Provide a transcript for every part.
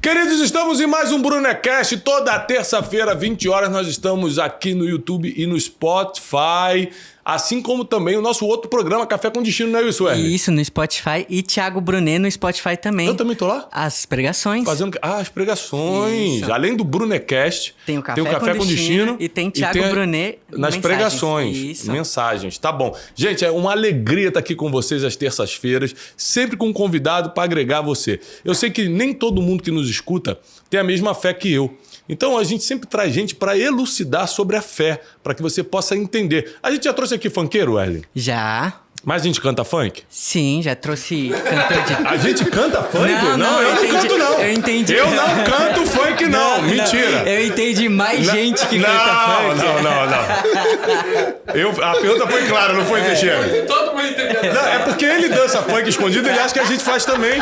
Queridos, estamos em mais um Brunecast. Toda terça-feira, 20 horas, nós estamos aqui no YouTube e no Spotify. Assim como também o nosso outro programa, Café com Destino, não é isso, Wesley? Isso, no Spotify. E Thiago Brunet no Spotify também. Eu também tô lá? As pregações. Fazendo... as pregações. Isso. Além do Brunecast, tem o Café com Destino. E tem Thiago Brunet nas pregações. Isso. Mensagens. Tá bom. Gente, é uma alegria estar aqui com vocês às terças-feiras, sempre com um convidado para agregar você. Eu sei que nem todo mundo que nos escuta tem a mesma fé que eu. Então a gente sempre traz gente para elucidar sobre a fé, para que você possa entender. A gente já trouxe aqui funkeiro, Wesley? Já. Mas a gente canta funk? Sim, já trouxe cantor de... A gente canta funk? Não, eu não canto, não. Eu entendi. Eu não canto funk, não. Mentira. Eu entendi mais gente que canta funk. Não. A pergunta foi clara, não foi, Teixeira? Todo mundo entendeu. Não, é porque ele dança funk escondido, ele acha que a gente faz também.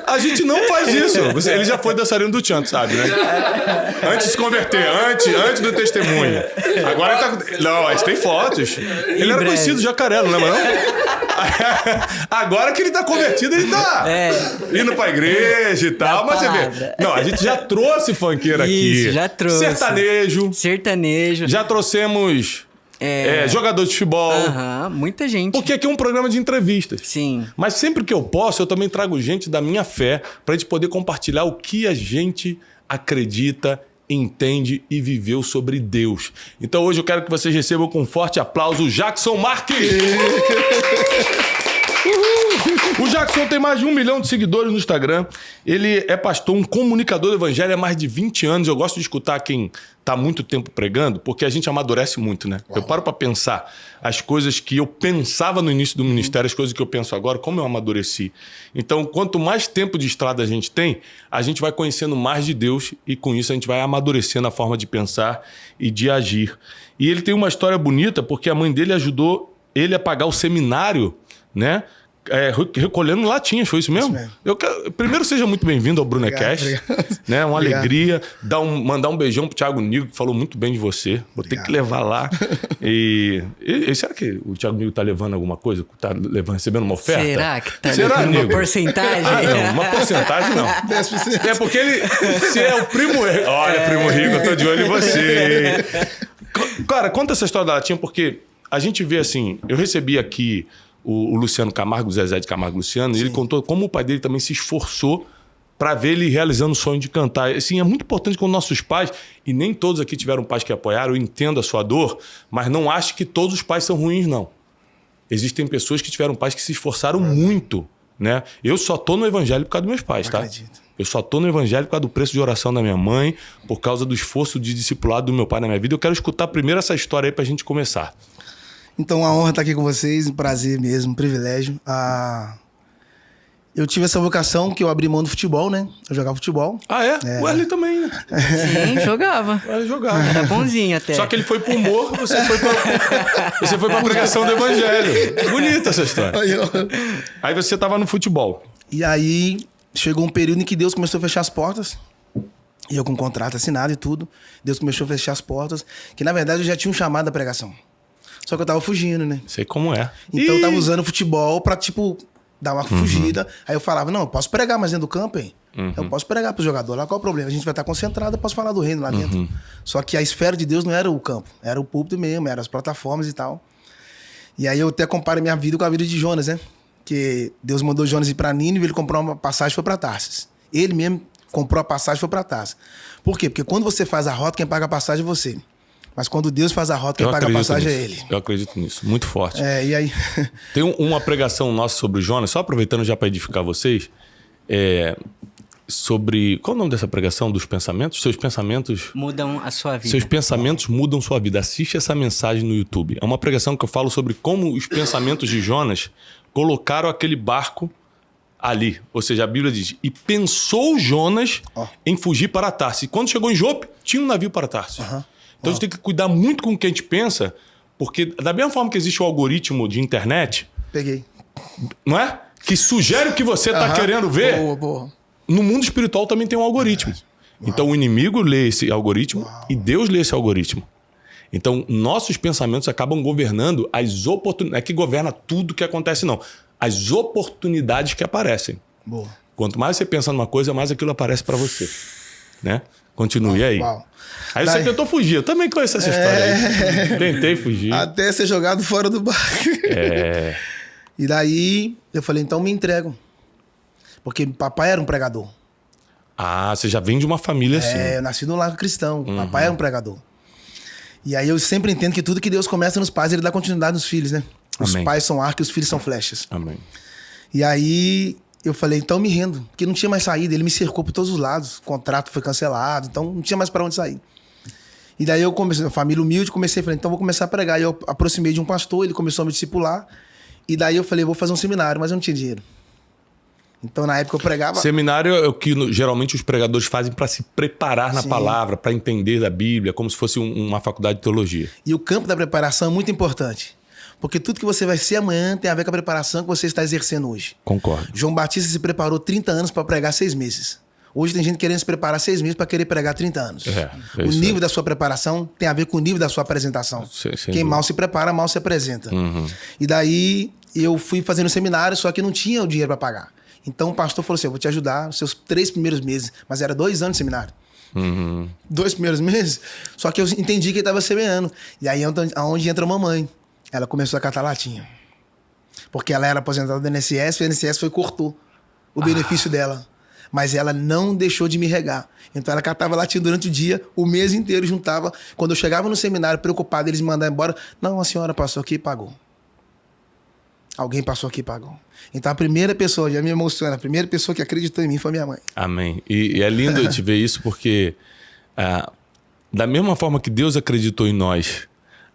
A gente não faz isso. Ele já foi dançarino do Tchan, sabe, né? Antes de se converter, antes do testemunho. Agora ele tá... Não, a gente tem fotos. Ele era conhecido jacaré, não lembra? Agora que ele tá convertido, ele tá indo pra igreja e tal. Mas você vê. Não, a gente já trouxe funkeiro aqui. Isso, já trouxe. Sertanejo. Já trouxemos jogador de futebol. Muita gente. Porque aqui é um programa de entrevistas. Sim. Mas sempre que eu posso, eu também trago gente da minha fé pra gente poder compartilhar o que a gente acredita, entende e viveu sobre Deus. Então hoje eu quero que vocês recebam com um forte aplauso o Jackson Marques. O Jackson tem mais de 1 milhão de seguidores no Instagram. Ele é pastor, um comunicador do evangelho há mais de 20 anos. Eu gosto de escutar quem está há muito tempo pregando, porque a gente amadurece muito, né? Uau. Eu paro para pensar as coisas que eu pensava no início do ministério, as coisas que eu penso agora, como eu amadureci. Então, quanto mais tempo de estrada a gente tem, a gente vai conhecendo mais de Deus e com isso a gente vai amadurecendo a forma de pensar e de agir. E ele tem uma história bonita porque a mãe dele ajudou ele a pagar o seminário, né? Recolhendo latinhas, foi isso mesmo? Primeiro, seja muito bem-vindo ao Brunecast. Obrigado. Né? Uma alegria. Mandar um beijão pro Thiago Nigo, que falou muito bem de você. Vou ter que levar lá. E será que o Thiago Nigo tá levando alguma coisa? Tá recebendo uma oferta? Será que tá levando uma porcentagem? Não, uma porcentagem não. 10%. É porque ele... Se é o primo... Olha, primo Rico, eu tô de olho em você. Cara, conta essa história da latinha, porque a gente vê assim... Eu recebi aqui... O Luciano Camargo, o Zezé de Camargo Luciano, e ele contou como o pai dele também se esforçou para ver ele realizando o sonho de cantar. Assim, é muito importante quando nossos pais, e nem todos aqui tiveram pais que apoiaram, eu entendo a sua dor, mas não acho que todos os pais são ruins, não. Existem pessoas que tiveram pais que se esforçaram muito, né? Eu só tô no evangelho por causa dos meus pais, tá? Acredito. Eu só tô no evangelho por causa do preço de oração da minha mãe, por causa do esforço de discipulado do meu pai na minha vida. Eu quero escutar primeiro essa história aí pra gente começar. Então, a honra estar aqui com vocês, um prazer mesmo, um privilégio. Eu tive essa vocação que eu abri mão do futebol, né? Eu jogava futebol. Ah, é? O Wesley também, né? Sim, jogava. O Wesley jogava. Era bonzinho até. Só que ele foi pro humor, você foi pra pregação do evangelho. Bonita essa história. Aí você tava no futebol. E aí, chegou um período em que Deus começou a fechar as portas. E eu com um contrato assinado e tudo. Deus começou a fechar as portas. Que, na verdade, eu já tinha um chamado da pregação. Só que eu tava fugindo, né? Sei como é. Então eu tava usando o futebol pra, tipo, dar uma fugida. Aí eu falava, não, eu posso pregar mais dentro do campo, hein? Eu posso pregar pro jogador lá, qual é o problema? A gente vai estar concentrado, eu posso falar do reino lá dentro. Só que a esfera de Deus não era o campo, era o púlpito mesmo, eram as plataformas e tal. E aí eu até comparo minha vida com a vida de Jonas, né? Que Deus mandou Jonas ir pra Nínive, ele comprou uma passagem e foi pra Tarsis. Ele mesmo comprou a passagem e foi pra Tarsis. Por quê? Porque quando você faz a rota, quem paga a passagem é você. Mas quando Deus faz a rota, quem paga a passagem é Ele. Eu acredito nisso. Muito forte. E aí... Tem uma pregação nossa sobre o Jonas, só aproveitando já para edificar vocês, sobre... Qual é o nome dessa pregação? Dos pensamentos? Seus pensamentos... Mudam a sua vida. Seus pensamentos mudam sua vida. Assiste essa mensagem no YouTube. É uma pregação que eu falo sobre como os pensamentos de Jonas colocaram aquele barco ali. Ou seja, a Bíblia diz, e pensou Jonas em fugir para Tarsis. E quando chegou em Jope, tinha um navio para Tarsis. Então a gente tem que cuidar muito com o que a gente pensa, porque da mesma forma que existe o algoritmo de internet... Peguei. Não é? Que sugere o que você está querendo ver. Boa. No mundo espiritual também tem um algoritmo. Então o inimigo lê esse algoritmo e Deus lê esse algoritmo. Então nossos pensamentos acabam governando as oportunidades. Não é que governa tudo que acontece, não. As oportunidades que aparecem. Boa. Quanto mais você pensa numa coisa, mais aquilo aparece para você. Né? Continue aí. Uau. Aí você tentou fugir. Eu também conheço essa história aí. Tentei fugir. Até ser jogado fora do barco. E daí eu falei, então me entrego. Porque papai era um pregador. Ah, você já vem de uma família assim. Eu nasci num lar cristão. Papai era um pregador. E aí eu sempre entendo que tudo que Deus começa nos pais, ele dá continuidade nos filhos, né? Os Amém. pais são arcos e os filhos são flechas. Amém. E aí eu falei, então me rendo. Porque não tinha mais saída. Ele me cercou por todos os lados. O contrato foi cancelado. Então não tinha mais para onde sair. E daí eu comecei, família humilde, falei, então vou começar a pregar. E eu aproximei de um pastor, ele começou a me discipular. E daí eu falei, vou fazer um seminário, mas eu não tinha dinheiro. Então na época eu pregava... Seminário é o que geralmente os pregadores fazem para se preparar na palavra, para entender da Bíblia, como se fosse uma faculdade de teologia. E o campo da preparação é muito importante. Porque tudo que você vai ser amanhã tem a ver com a preparação que você está exercendo hoje. Concordo. João Batista se preparou 30 anos para pregar 6 meses. Hoje tem gente querendo se preparar 6 meses para querer pregar 30 anos. O nível da sua preparação tem a ver com o nível da sua apresentação. Quem mal se prepara, mal se apresenta. E daí eu fui fazendo seminário, só que não tinha o dinheiro para pagar. Então o pastor falou assim, eu vou te ajudar nos seus 3 primeiros meses. Mas era 2 anos de seminário. 2 primeiros meses. Só que eu entendi que ele estava semeando. E aí é onde entra a mamãe. Ela começou a catar latinha. Porque ela era aposentada do INSS, e o INSS foi e cortou o benefício dela. Mas ela não deixou de me regar. Então ela catava latinha durante o dia, o mês inteiro juntava. Quando eu chegava no seminário preocupado, eles me mandaram embora. Não, a senhora passou aqui e pagou. Alguém passou aqui e pagou. Então a primeira pessoa, já me emociona, a primeira pessoa que acreditou em mim foi minha mãe. Amém. E é lindo te ver isso porque da mesma forma que Deus acreditou em nós,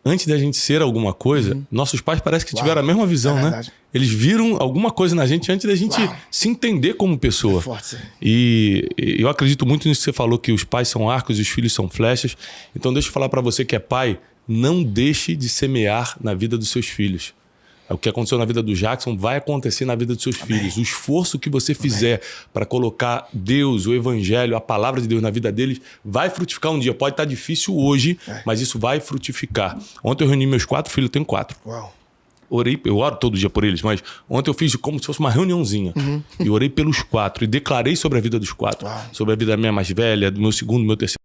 antes da gente ser alguma coisa, nossos pais parece que tiveram a mesma visão, né? Eles viram alguma coisa na gente antes da gente se entender como pessoa. É forte. E eu acredito muito nisso que você falou, que os pais são arcos e os filhos são flechas. Então deixa eu falar para você que é pai, não deixe de semear na vida dos seus filhos. O que aconteceu na vida do Jackson vai acontecer na vida dos seus filhos. O esforço que você fizer para colocar Deus, o Evangelho, a palavra de Deus na vida deles vai frutificar um dia. Pode estar difícil hoje, mas isso vai frutificar. Ontem eu reuni meus 4 filhos, eu tenho 4. Uau. Orei, eu oro todo dia por eles, mas ontem eu fiz como se fosse uma reuniãozinha. E orei pelos 4 e declarei sobre a vida dos 4. Sobre a vida da minha mais velha, do meu segundo, do meu terceiro.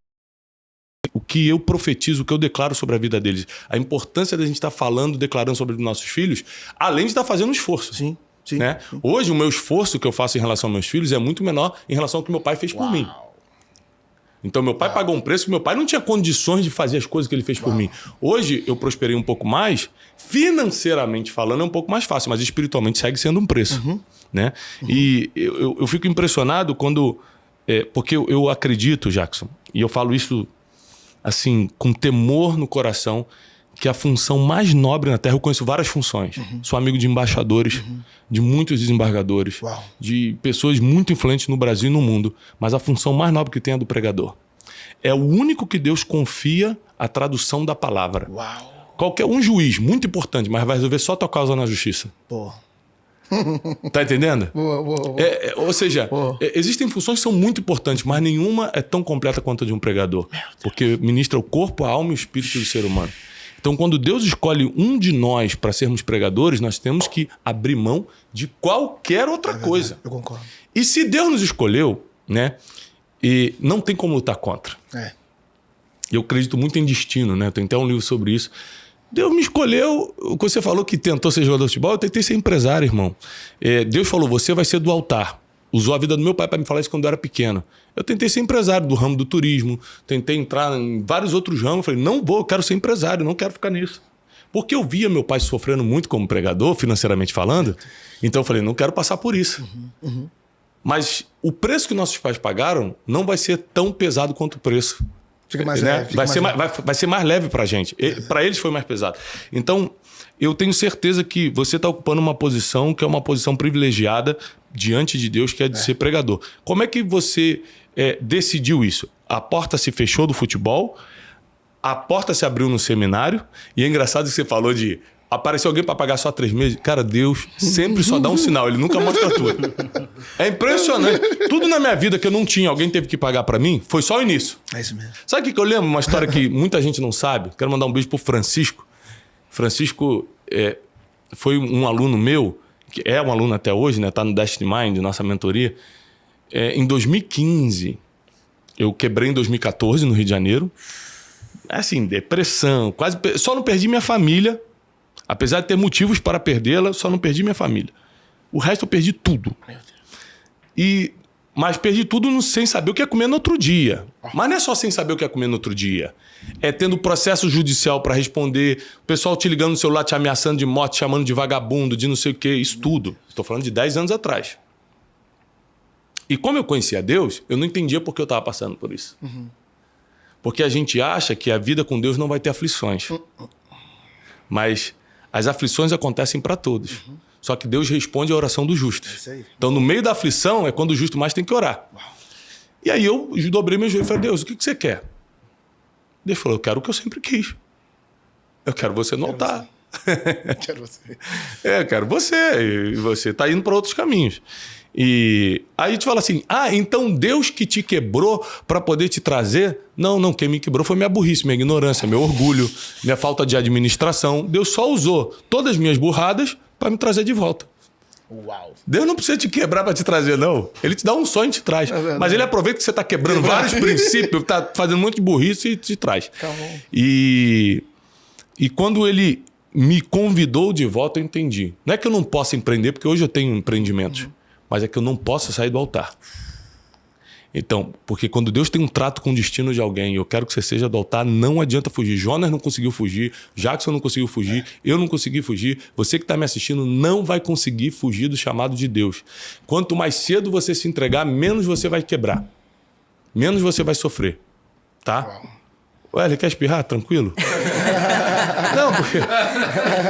O que eu profetizo, o que eu declaro sobre a vida deles. A importância da gente estar falando, declarando sobre os nossos filhos, além de estar fazendo um esforço. Sim, sim. Né? Hoje, o meu esforço que eu faço em relação aos meus filhos é muito menor em relação ao que meu pai fez por mim. Então, meu pai pagou um preço que meu pai não tinha condições de fazer as coisas que ele fez por mim. Hoje, eu prosperei um pouco mais, financeiramente falando, é um pouco mais fácil, mas espiritualmente segue sendo um preço. Né? E eu fico impressionado quando... porque eu acredito, Jackson, e eu falo isso assim, com temor no coração, que a função mais nobre na Terra, eu conheço várias funções. Sou amigo de embaixadores, de muitos desembargadores, de pessoas muito influentes no Brasil e no mundo. Mas a função mais nobre que tem é a do pregador. É o único que Deus confia a tradução da palavra. Qualquer um juiz, muito importante, mas vai resolver só a tua causa na justiça. Tá entendendo? Ou seja, existem funções que são muito importantes, mas nenhuma é tão completa quanto a de um pregador. Porque ministra o corpo, a alma e o espírito do ser humano. Então, quando Deus escolhe um de nós para sermos pregadores, nós temos que abrir mão de qualquer outra coisa. Eu concordo. E se Deus nos escolheu, né? E não tem como lutar contra. Eu acredito muito em destino, né? Tem até um livro sobre isso. Deus me escolheu, você falou que tentou ser jogador de futebol, eu tentei ser empresário, irmão. Deus falou, você vai ser do altar. Usou a vida do meu pai para me falar isso quando eu era pequeno. Eu tentei ser empresário do ramo do turismo, tentei entrar em vários outros ramos. Falei, não vou, eu quero ser empresário, não quero ficar nisso. Porque eu via meu pai sofrendo muito como pregador, financeiramente falando. Então eu falei, não quero passar por isso. Mas o preço que nossos pais pagaram não vai ser tão pesado quanto o preço. Fica mais leve. Vai ser mais leve pra gente. Para eles foi mais pesado. Então, eu tenho certeza que você está ocupando uma posição que é uma posição privilegiada diante de Deus, que é de ser pregador. Como é que você decidiu isso? A porta se fechou do futebol, a porta se abriu no seminário, e é engraçado que você falou de... Apareceu alguém para pagar só 3 meses. Cara, Deus sempre só dá um sinal. Ele nunca mostra tudo. É impressionante. Tudo na minha vida que eu não tinha, alguém teve que pagar para mim, foi só o início. É isso mesmo. Sabe o que eu lembro? Uma história que muita gente não sabe. Quero mandar um beijo pro Francisco. Francisco foi um aluno meu, que é um aluno até hoje, né? Tá no Destiny Mind, nossa mentoria. em 2015, eu quebrei em 2014 no Rio de Janeiro. Assim, depressão, quase... Só não perdi minha família. Apesar de ter motivos para perdê-la, só não perdi minha família. O resto eu perdi tudo. Mas perdi tudo sem saber o que é comer no outro dia. Mas não é só sem saber o que é comer no outro dia. É tendo processo judicial para responder, o pessoal te ligando no celular, te ameaçando de morte, chamando de vagabundo, de não sei o quê. Isso tudo. Estou falando de 10 anos atrás. E como eu conhecia Deus, eu não entendia por que eu estava passando por isso. Porque a gente acha que a vida com Deus não vai ter aflições. Mas as aflições acontecem para todos. Só que Deus responde à oração do justo. Então, no meio da aflição, é quando o justo mais tem que orar. E aí eu dobrei meu joelho e falei, Deus, o que você quer? Deus falou, eu quero o que eu sempre quis. Eu quero você no altar. Quero você. Eu quero você. E você está indo para outros caminhos. E aí a gente fala assim, então Deus que te quebrou para poder te trazer? Não, quem me quebrou foi minha burrice, minha ignorância, meu orgulho, minha falta de administração. Deus só usou todas as minhas burradas para me trazer de volta. Uau. Deus não precisa te quebrar para te trazer, não. Ele te dá um sonho e te traz. Mas ele aproveita que você está quebrando vários princípios, está fazendo um monte de burrice e te traz. E quando ele me convidou de volta, eu entendi. Não é que eu não possa empreender, porque hoje eu tenho empreendimentos. Mas é que eu não posso sair do altar. Então, porque quando Deus tem um trato com o destino de alguém, eu quero que você seja do altar, não adianta fugir. Jonas não conseguiu fugir, Jackson não conseguiu fugir, eu não consegui fugir. Você que está me assistindo não vai conseguir fugir do chamado de Deus. Quanto mais cedo você se entregar, menos você vai quebrar. Menos você vai sofrer. Tá? Ué, ele quer espirrar? Tranquilo? Não, porque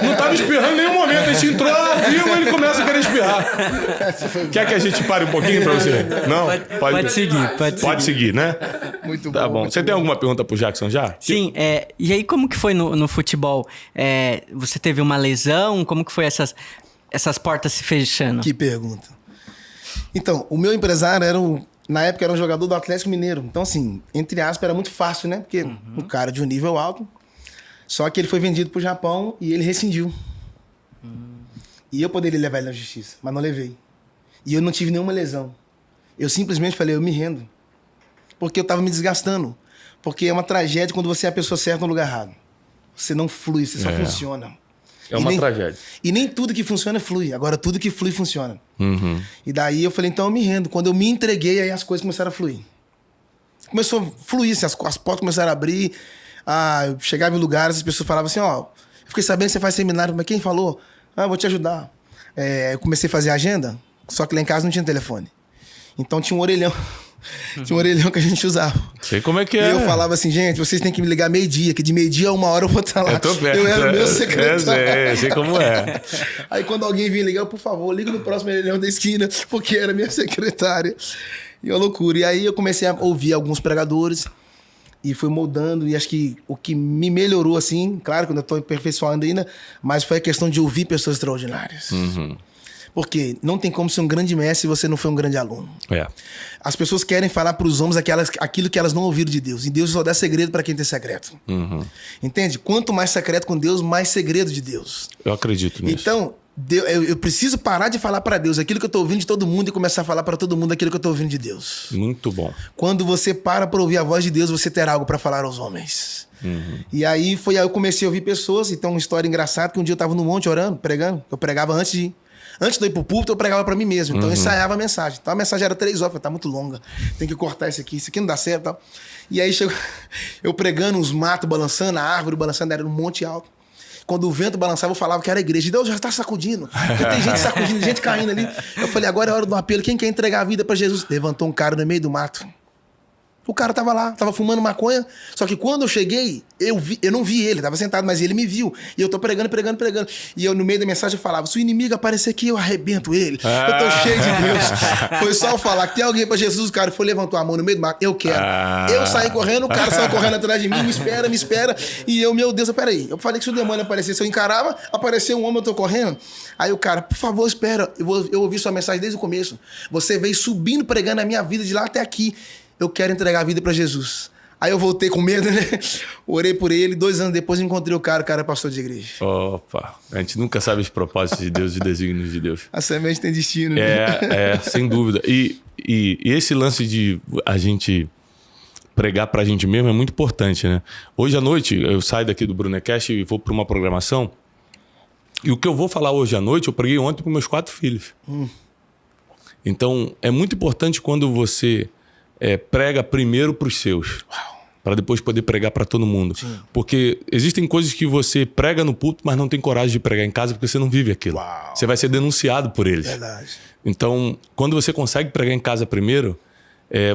não estava espirrando em nenhum momento. A gente entrou ao vivo e ele começa a querer espirrar. Quer que a gente pare um pouquinho para você? Não? Pode seguir. Pode seguir, né? Muito bom. Tá bom. Você tem alguma pergunta pro Jackson já? Sim, e aí como que foi no futebol? Você teve uma lesão? Como que foi essas portas se fechando? Que pergunta. Então, o meu empresário na época era um jogador do Atlético Mineiro. Então, assim, entre aspas, era muito fácil, né? Porque o cara de um nível alto. Só que ele foi vendido pro Japão e ele rescindiu. E eu poderia levar ele na justiça, mas não levei. E eu não tive nenhuma lesão. Eu simplesmente falei, eu me rendo. Porque eu tava me desgastando. Porque é uma tragédia quando você é a pessoa certa no lugar errado. Você não flui, você só funciona. É uma tragédia. E nem tudo que funciona flui. Agora, tudo que flui, funciona. E daí eu falei, então eu me rendo. Quando eu me entreguei, aí as coisas começaram a fluir. Começou a fluir, assim, as portas começaram a abrir. Eu chegava em lugares, as pessoas falavam assim, eu fiquei sabendo que você faz seminário, mas quem falou? Eu vou te ajudar. Eu comecei a fazer agenda, só que lá em casa não tinha telefone. Então tinha um orelhão. Tinha um orelhão que a gente usava. Sei como é que é. E eu falava assim, gente, vocês têm que me ligar meio-dia, que de meio-dia a 1 hora eu vou estar lá. Eu tô perto. Eu era o meu secretário. Sei como é. Aí quando alguém vinha ligar, por favor, liga no próximo orelhão da esquina, porque era minha secretária. E uma loucura. E aí eu comecei a ouvir alguns pregadores e fui moldando. E acho que o que me melhorou, assim, claro que eu estou aperfeiçoando ainda, mas foi a questão de ouvir pessoas extraordinárias. Porque não tem como ser um grande mestre se você não foi um grande aluno. As pessoas querem falar para os homens aquilo que elas não ouviram de Deus. E Deus só dá segredo para quem tem secreto. Entende? Quanto mais secreto com Deus, mais segredo de Deus. Eu acredito nisso. Então, eu preciso parar de falar para Deus aquilo que eu estou ouvindo de todo mundo e começar a falar para todo mundo aquilo que eu estou ouvindo de Deus. Muito bom. Quando você para ouvir a voz de Deus, você terá algo para falar aos homens. E aí eu comecei a ouvir pessoas. E tem uma história engraçada que um dia eu estava no monte orando, pregando. Eu pregava antes de eu ir pro púlpito, eu pregava pra mim mesmo. Então eu ensaiava a mensagem. Então a mensagem era 3 horas, tá muito longa. Tem que cortar isso aqui não dá certo e tal. E aí chegou eu pregando, os matos balançando, a árvore balançando, era um monte alto. Quando o vento balançava, eu falava que era a igreja. E Deus já tá sacudindo. Porque tem gente sacudindo, gente caindo ali. Eu falei, agora é hora do apelo. Quem quer entregar a vida pra Jesus? Levantou um cara no meio do mato. O cara tava lá, tava fumando maconha. Só que quando eu cheguei, eu não vi ele, tava sentado, mas ele me viu. E eu tô pregando. E eu, no meio da mensagem, eu falava: se o inimigo aparecer aqui, eu arrebento ele. Eu tô cheio de Deus. Foi só eu falar que tem alguém pra Jesus, o cara foi, levantou a mão no meio do mato. Eu quero. Eu saí correndo, o cara saiu correndo atrás de mim, me espera. E eu, meu Deus, peraí. Eu falei que se o demônio aparecesse, eu encarava, apareceu um homem, eu tô correndo. Aí o cara, por favor, espera. Eu ouvi sua mensagem desde o começo. Você veio subindo, pregando a minha vida de lá até aqui. Eu quero entregar a vida para Jesus. Aí eu voltei com medo, né? Orei por ele, 2 anos depois encontrei o cara é pastor de igreja. Opa, a gente nunca sabe os propósitos de Deus e desígnios de Deus. A semente tem destino, né? Sem dúvida. E esse lance de a gente pregar pra gente mesmo é muito importante, né? Hoje à noite, eu saio daqui do Brunecast e vou pra uma programação. E o que eu vou falar hoje à noite, eu preguei ontem pros meus 4 filhos. Então, é muito importante quando você prega primeiro pros seus. Para depois poder pregar para todo mundo. Sim. Porque existem coisas que você prega no púlpito, mas não tem coragem de pregar em casa porque você não vive aquilo. Uau. Você vai ser denunciado por eles. Verdade. Então, quando você consegue pregar em casa primeiro,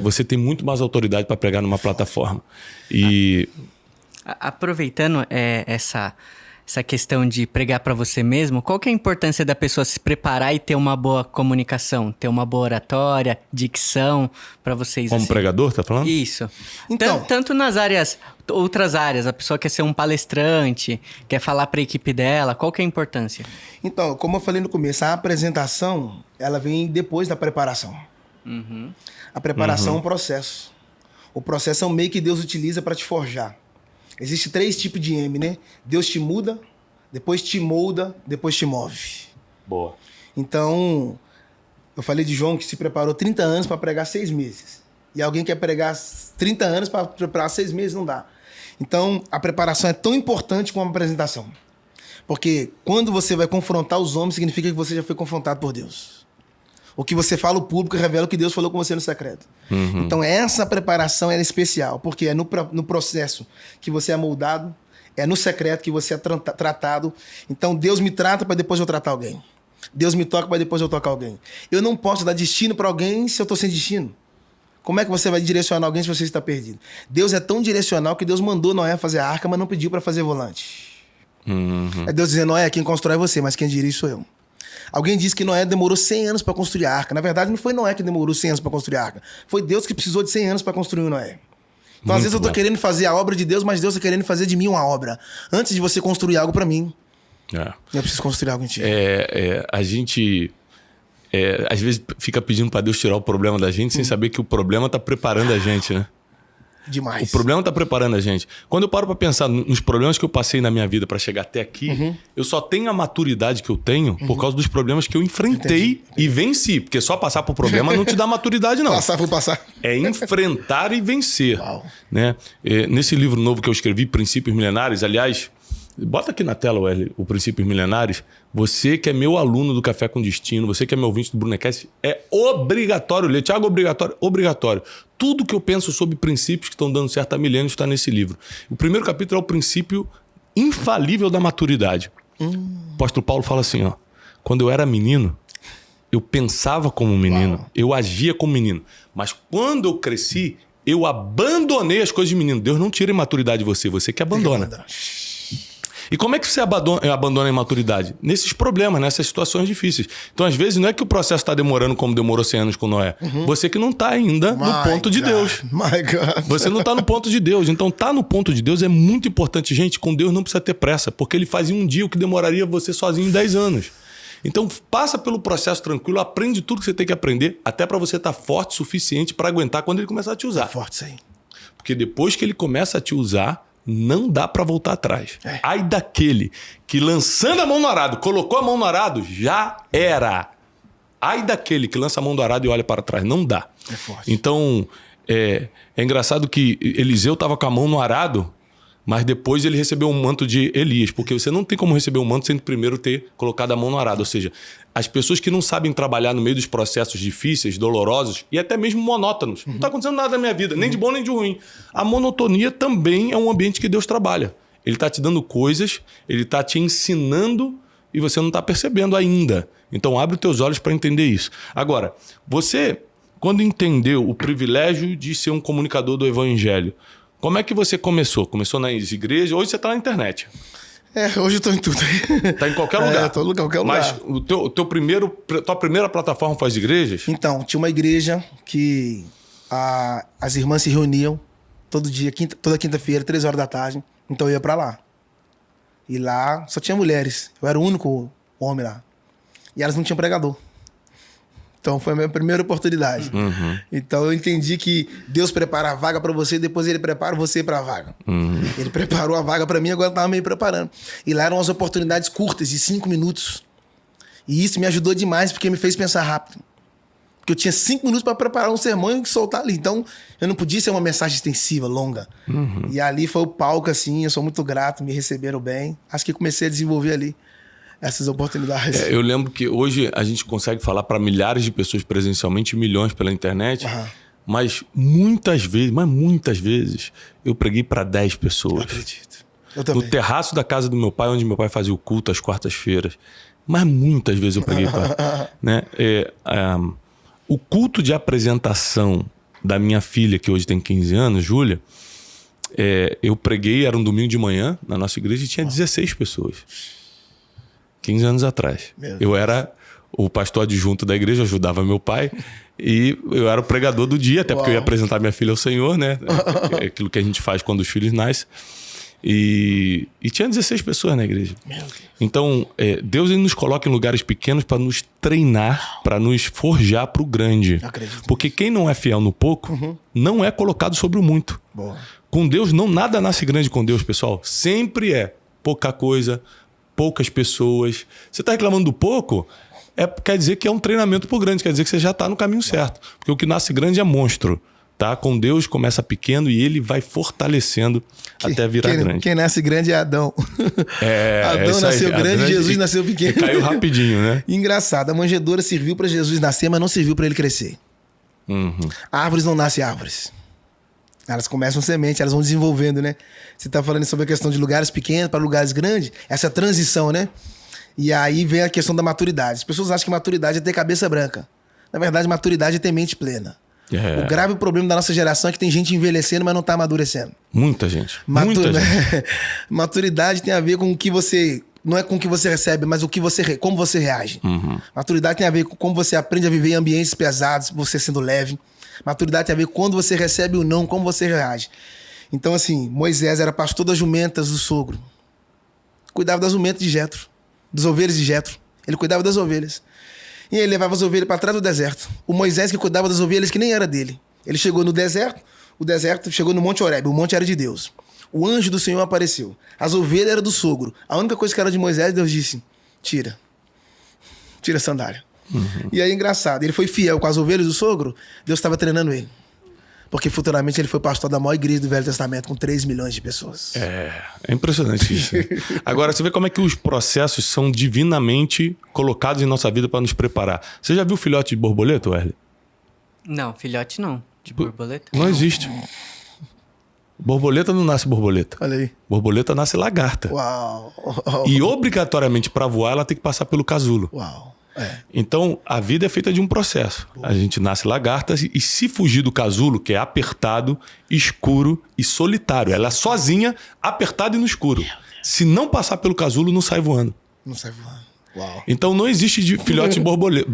você tem muito mais autoridade para pregar numa plataforma. E aproveitando essa questão de pregar para você mesmo, qual que é a importância da pessoa se preparar e ter uma boa comunicação, ter uma boa oratória, dicção para vocês? Como assim? Pregador, tá falando? Isso. Então, tanto nas outras áreas, a pessoa quer ser um palestrante, quer falar para a equipe dela, qual que é a importância? Então, como eu falei no começo, a apresentação, ela vem depois da preparação. A preparação é um processo. O processo é um meio que Deus utiliza para te forjar. Existe 3 tipos de M, né? Deus te muda, depois te molda, depois te move. Boa. Então, eu falei de João que se preparou 30 anos para pregar 6 meses. E alguém quer pregar 30 anos para preparar 6 meses, não dá. Então, a preparação é tão importante como a apresentação. Porque quando você vai confrontar os homens, significa que você já foi confrontado por Deus. O que você fala, o público revela o que Deus falou com você no secreto. Então, essa preparação é especial, porque é no processo que você é moldado, é no secreto que você é tratado. Então, Deus me trata para depois eu tratar alguém. Deus me toca para depois eu tocar alguém. Eu não posso dar destino para alguém se eu estou sem destino. Como é que você vai direcionar alguém se você está perdido? Deus é tão direcional que Deus mandou Noé fazer a arca, mas não pediu para fazer volante. É Deus dizendo, Noé, quem constrói é você, mas quem dirige sou eu. Alguém disse que Noé demorou 100 anos para construir a arca. Na verdade, não foi Noé que demorou 100 anos para construir a arca. Foi Deus que precisou de 100 anos para construir o Noé. Então, às vezes, eu estou querendo fazer a obra de Deus, mas Deus está querendo fazer de mim uma obra. Antes de você construir algo para mim, eu preciso construir algo em ti. A gente, às vezes, fica pedindo para Deus tirar o problema da gente sem saber que o problema está preparando a gente, né? Demais. O problema está preparando a gente. Quando eu paro para pensar nos problemas que eu passei na minha vida para chegar até aqui, eu só tenho a maturidade que eu tenho por causa dos problemas que eu enfrentei e venci. Porque só passar por problema não te dá maturidade, não. Passar por passar. É enfrentar e vencer. Uau. Né? Nesse livro novo que eu escrevi, Princípios Milenares, aliás, bota aqui na tela, Wesley, o Princípios Milenares. Você que é meu aluno do Café com Destino, você que é meu ouvinte do Brunecast, é obrigatório ler. Tiago, obrigatório. Tudo que eu penso sobre princípios que estão dando certo há milênios está nesse livro. O primeiro capítulo é o princípio infalível da maturidade. O apóstolo Paulo fala assim, ó, quando eu era menino, eu pensava como um menino, eu agia como menino. Mas quando eu cresci, eu abandonei as coisas de menino. Deus não tira a imaturidade de você, você que abandona. E como é que você abandona a imaturidade? Nesses problemas, nessas situações difíceis. Então, às vezes, não é que o processo está demorando como demorou 100 anos com Noé. Você que não está ainda no ponto de Deus. My God. Você não está no ponto de Deus. Então, tá no ponto de Deus é muito importante. Gente, com Deus não precisa ter pressa, porque ele faz em um dia o que demoraria você sozinho em 10 anos. Então, passa pelo processo tranquilo, aprende tudo que você tem que aprender, até para você estar forte o suficiente para aguentar quando ele começar a te usar. Forte, isso aí. Porque depois que ele começa a te usar, não dá pra voltar atrás. Ai daquele que lançando a mão no arado, colocou a mão no arado, já era. Ai daquele que lança a mão do arado e olha para trás. Não dá. É forte. Então, é engraçado que Eliseu estava com a mão no arado, mas depois ele recebeu um manto de Elias. Porque você não tem como receber um manto sem primeiro ter colocado a mão no arado. Ou seja, as pessoas que não sabem trabalhar no meio dos processos difíceis, dolorosos e até mesmo monótonos. Não está acontecendo nada na minha vida, nem de bom nem de ruim. A monotonia também é um ambiente que Deus trabalha. Ele está te dando coisas, ele está te ensinando e você não está percebendo ainda. Então abre os teus olhos para entender isso. Agora, você, quando entendeu o privilégio de ser um comunicador do Evangelho, como é que você começou? Começou nas igrejas? Hoje você está na internet. Hoje eu tô em tudo. Tá em qualquer lugar. Tô em qualquer lugar. Mas tua primeira plataforma foi as igrejas? Então, tinha uma igreja que as irmãs se reuniam todo dia, toda quinta-feira, 3 horas da tarde. Então eu ia pra lá. E lá só tinha mulheres. Eu era o único homem lá. E elas não tinham pregador. Então foi a minha primeira oportunidade. Então eu entendi que Deus prepara a vaga para você e depois ele prepara você para a vaga. Ele preparou a vaga para mim, agora eu tava me preparando. E lá eram umas oportunidades curtas, de 5 minutos. E isso me ajudou demais, porque me fez pensar rápido. Porque eu tinha 5 minutos para preparar um sermão e soltar ali. Então eu não podia ser uma mensagem extensiva, longa. E ali foi o palco, assim, eu sou muito grato, me receberam bem. Acho que comecei a desenvolver ali essas oportunidades. Eu lembro que hoje a gente consegue falar para milhares de pessoas presencialmente, milhões pela internet, mas muitas vezes, eu preguei para 10 pessoas. Eu acredito. Eu também. No terraço da casa do meu pai, onde meu pai fazia o culto às quartas-feiras. Mas muitas vezes eu preguei para... né? O culto de apresentação da minha filha, que hoje tem 15 anos, Júlia, eu preguei, era um domingo de manhã, na nossa igreja, e tinha 16 pessoas. 15 anos atrás. Eu era o pastor adjunto da igreja, ajudava meu pai, e eu era o pregador do dia, até porque eu ia apresentar minha filha ao Senhor, né? É aquilo que a gente faz quando os filhos nascem. E tinha 16 pessoas na igreja. Então, Deus ele nos coloca em lugares pequenos para nos treinar, para nos forjar para o grande. Porque quem não é fiel no pouco, não é colocado sobre o muito. Com Deus, nada nasce grande com Deus, pessoal. Sempre é pouca coisa, poucas pessoas. Você está reclamando do pouco, quer dizer que é um treinamento para o grande, quer dizer que você já está no caminho certo. Porque o que nasce grande é monstro. Tá? Com Deus começa pequeno e ele vai fortalecendo até virar grande. Quem nasce grande é Adão. Adão nasceu grande, Jesus nasceu pequeno. Caiu rapidinho, né? Engraçado, a manjedoura serviu para Jesus nascer, mas não serviu para ele crescer. Árvores não nascem árvores. Elas começam semente, elas vão desenvolvendo, né? Você tá falando sobre a questão de lugares pequenos para lugares grandes, essa transição, né? E aí vem a questão da maturidade. As pessoas acham que maturidade é ter cabeça branca. Na verdade, maturidade é ter mente plena. O grave problema da nossa geração é que tem gente envelhecendo, mas não tá amadurecendo. Muita gente. Muita gente. Maturidade tem a ver com o que você... Não é com o que você recebe, mas como você reage. Maturidade tem a ver com como você aprende a viver em ambientes pesados, você sendo leve. Maturidade tem a ver com quando você recebe o não, como você reage. Então, assim, Moisés era pastor das jumentas do sogro. Cuidava das jumentas de Jetro, das ovelhas de Jetro. Ele cuidava das ovelhas. E ele levava as ovelhas para trás do deserto. O Moisés que cuidava das ovelhas que nem era dele. Ele chegou no deserto, o deserto chegou no Monte Horebe, o monte era de Deus. O anjo do Senhor apareceu. As ovelhas eram do sogro. A única coisa que era de Moisés, Deus disse, tira a sandália. E aí, engraçado, ele foi fiel com as ovelhas do sogro, Deus estava treinando ele. Porque futuramente ele foi pastor da maior igreja do Velho Testamento, com 3 milhões de pessoas. É impressionante isso. Agora, você vê como é que os processos são divinamente colocados em nossa vida para nos preparar. Você já viu filhote de borboleta, Wesley? Não, filhote não. De borboleta? Não existe. Borboleta não nasce borboleta. Olha aí. Borboleta nasce lagarta. Uau. E obrigatoriamente, para voar, ela tem que passar pelo casulo. Uau. Então, a vida é feita de um processo. A gente nasce lagarta e se fugir do casulo, que é apertado, escuro e solitário. Ela é sozinha, apertada e no escuro. Se não passar pelo casulo, não sai voando. Não sai voando. Uau. Então, não existe filhote de borboleta.